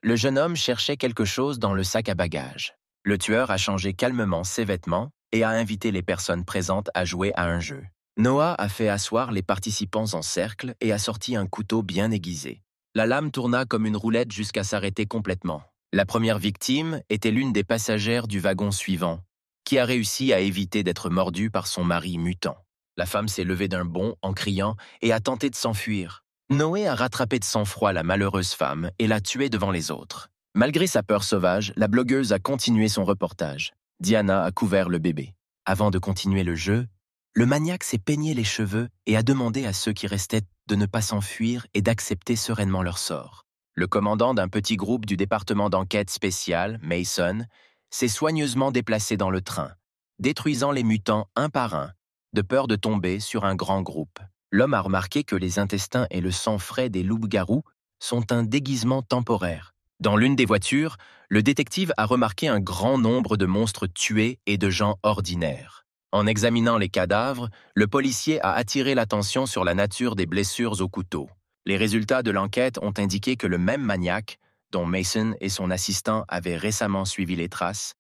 le jeune homme cherchait quelque chose dans le sac à bagages. Le tueur a changé calmement ses vêtements et a invité les personnes présentes à jouer à un jeu. Noah a fait asseoir les participants en cercle et a sorti un couteau bien aiguisé. La lame tourna comme une roulette jusqu'à s'arrêter complètement. La première victime était l'une des passagères du wagon suivant, qui a réussi à éviter d'être mordue par son mari mutant. La femme s'est levée d'un bond en criant et a tenté de s'enfuir. Noé a rattrapé de sang-froid la malheureuse femme et l'a tuée devant les autres. Malgré sa peur sauvage, la blogueuse a continué son reportage. Diana a couvert le bébé. Avant de continuer le jeu, le maniaque s'est peigné les cheveux et a demandé à ceux qui restaient de ne pas s'enfuir et d'accepter sereinement leur sort. Le commandant d'un petit groupe du département d'enquête spéciale, Mason, s'est soigneusement déplacé dans le train, détruisant les mutants un par un, de peur de tomber sur un grand groupe. L'homme a remarqué que les intestins et le sang frais des loups-garous sont un déguisement temporaire. Dans l'une des voitures, le détective a remarqué un grand nombre de monstres tués et de gens ordinaires. En examinant les cadavres, le policier a attiré l'attention sur la nature des blessures au couteau. Les résultats de l'enquête ont indiqué que le même maniaque, dont Mason et son assistant avaient récemment suivi les traces,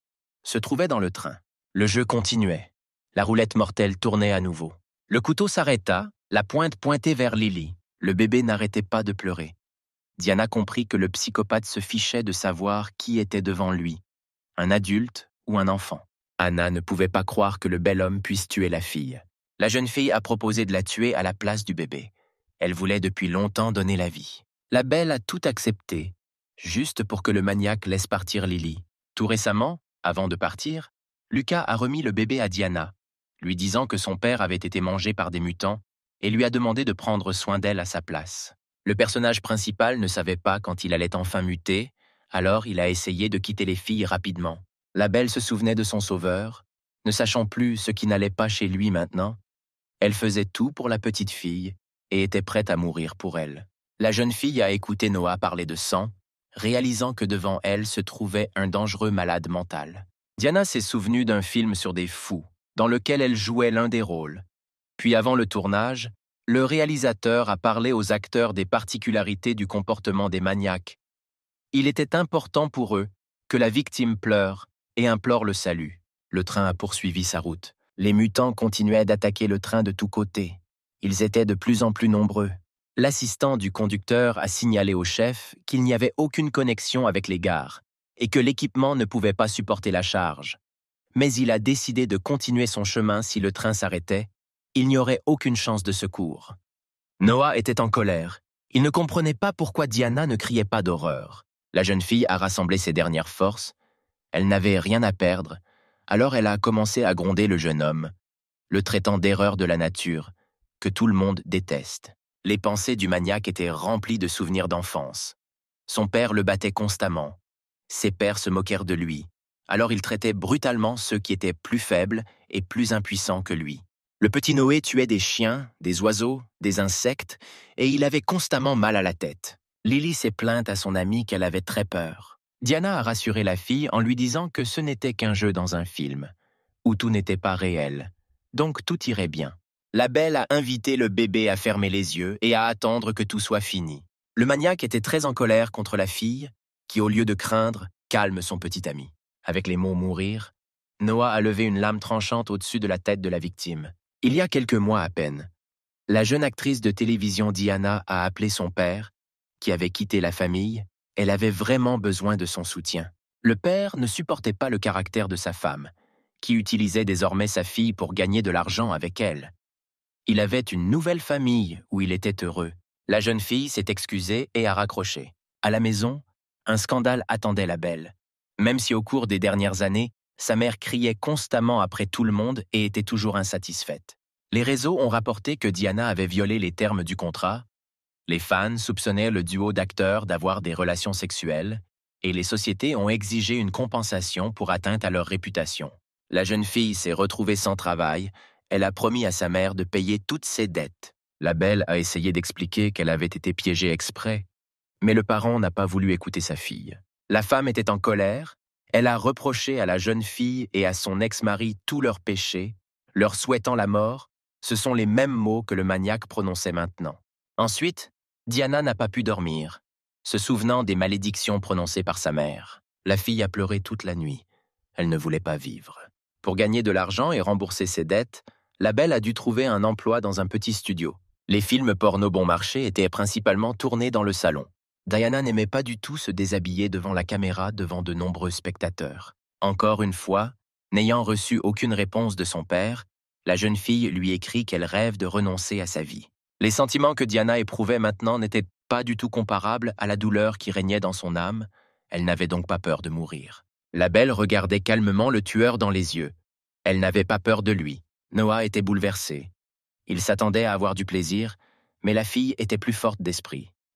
se trouvait dans le train. Le jeu continuait. La roulette mortelle tournait à nouveau. Le couteau s'arrêta, la pointe pointée vers Lily. Le bébé n'arrêtait pas de pleurer. Diana comprit que le psychopathe se fichait de savoir qui était devant lui, un adulte ou un enfant. Anna ne pouvait pas croire que le bel homme puisse tuer la fille. La jeune fille a proposé de la tuer à la place du bébé. Elle voulait depuis longtemps donner la vie. La belle a tout accepté, juste pour que le maniaque laisse partir Lily. Tout récemment, avant de partir, Lucas a remis le bébé à Diana, lui disant que son père avait été mangé par des mutants et lui a demandé de prendre soin d'elle à sa place. Le personnage principal ne savait pas quand il allait enfin muter, alors il a essayé de quitter les filles rapidement. La belle se souvenait de son sauveur, ne sachant plus ce qui n'allait pas chez lui maintenant. Elle faisait tout pour la petite fille et était prête à mourir pour elle. La jeune fille a écouté Noah parler de sang, réalisant que devant elle se trouvait un dangereux malade mental. Diana s'est souvenue d'un film sur des fous, dans lequel elle jouait l'un des rôles. Puis avant le tournage, le réalisateur a parlé aux acteurs des particularités du comportement des maniaques. Il était important pour eux que la victime pleure et implore le salut. Le train a poursuivi sa route. Les mutants continuaient d'attaquer le train de tous côtés. Ils étaient de plus en plus nombreux. L'assistant du conducteur a signalé au chef qu'il n'y avait aucune connexion avec les gares et que l'équipement ne pouvait pas supporter la charge. Mais il a décidé de continuer son chemin si le train s'arrêtait. Il n'y aurait aucune chance de secours. Noah était en colère. Il ne comprenait pas pourquoi Diana ne criait pas d'horreur. La jeune fille a rassemblé ses dernières forces. Elle n'avait rien à perdre. Alors elle a commencé à gronder le jeune homme, le traitant d'erreur de la nature, que tout le monde déteste. Les pensées du maniaque étaient remplies de souvenirs d'enfance. Son père le battait constamment. Ses pères se moquèrent de lui. Alors il traitait brutalement ceux qui étaient plus faibles et plus impuissants que lui. Le petit Noé tuait des chiens, des oiseaux, des insectes, et il avait constamment mal à la tête. Lily s'est plainte à son amie qu'elle avait très peur. Diana a rassuré la fille en lui disant que ce n'était qu'un jeu dans un film, où tout n'était pas réel, donc tout irait bien. La belle a invité le bébé à fermer les yeux et à attendre que tout soit fini. Le maniaque était très en colère contre la fille, qui, au lieu de craindre, calme son petit ami. Avec les mots « mourir », Noah a levé une lame tranchante au-dessus de la tête de la victime. Il y a quelques mois à peine, la jeune actrice de télévision Diana a appelé son père, qui avait quitté la famille. Elle avait vraiment besoin de son soutien. Le père ne supportait pas le caractère de sa femme, qui utilisait désormais sa fille pour gagner de l'argent avec elle. Il avait une nouvelle famille où il était heureux. La jeune fille s'est excusée et a raccroché. À la maison, un scandale attendait la belle. Même si au cours des dernières années, sa mère criait constamment après tout le monde et était toujours insatisfaite. Les réseaux ont rapporté que Diana avait violé les termes du contrat. Les fans soupçonnaient le duo d'acteurs d'avoir des relations sexuelles et les sociétés ont exigé une compensation pour atteinte à leur réputation. La jeune fille s'est retrouvée sans travail. Elle a promis à sa mère de payer toutes ses dettes. La belle a essayé d'expliquer qu'elle avait été piégée exprès, mais le parent n'a pas voulu écouter sa fille. La femme était en colère. Elle a reproché à la jeune fille et à son ex-mari tous leurs péchés, leur souhaitant la mort Ce sont les mêmes mots que le maniaque prononçait maintenant. Ensuite, Diana n'a pas pu dormir, se souvenant des malédictions prononcées par sa mère. La fille a pleuré toute la nuit. Elle ne voulait pas vivre. Pour gagner de l'argent et rembourser ses dettes, la belle a dû trouver un emploi dans un petit studio. Les films porno bon marché étaient principalement tournés dans le salon. Diana n'aimait pas du tout se déshabiller devant la caméra devant de nombreux spectateurs. Encore une fois, n'ayant reçu aucune réponse de son père, la jeune fille lui écrit qu'elle rêve de renoncer à sa vie. Les sentiments que Diana éprouvait maintenant n'étaient pas du tout comparables à la douleur qui régnait dans son âme. Elle n'avait donc pas peur de mourir. La belle regardait calmement le tueur dans les yeux. Elle n'avait pas peur de lui. Noah était bouleversé. Il s'attendait à avoir du plaisir, mais la fille était plus forte d'esprit.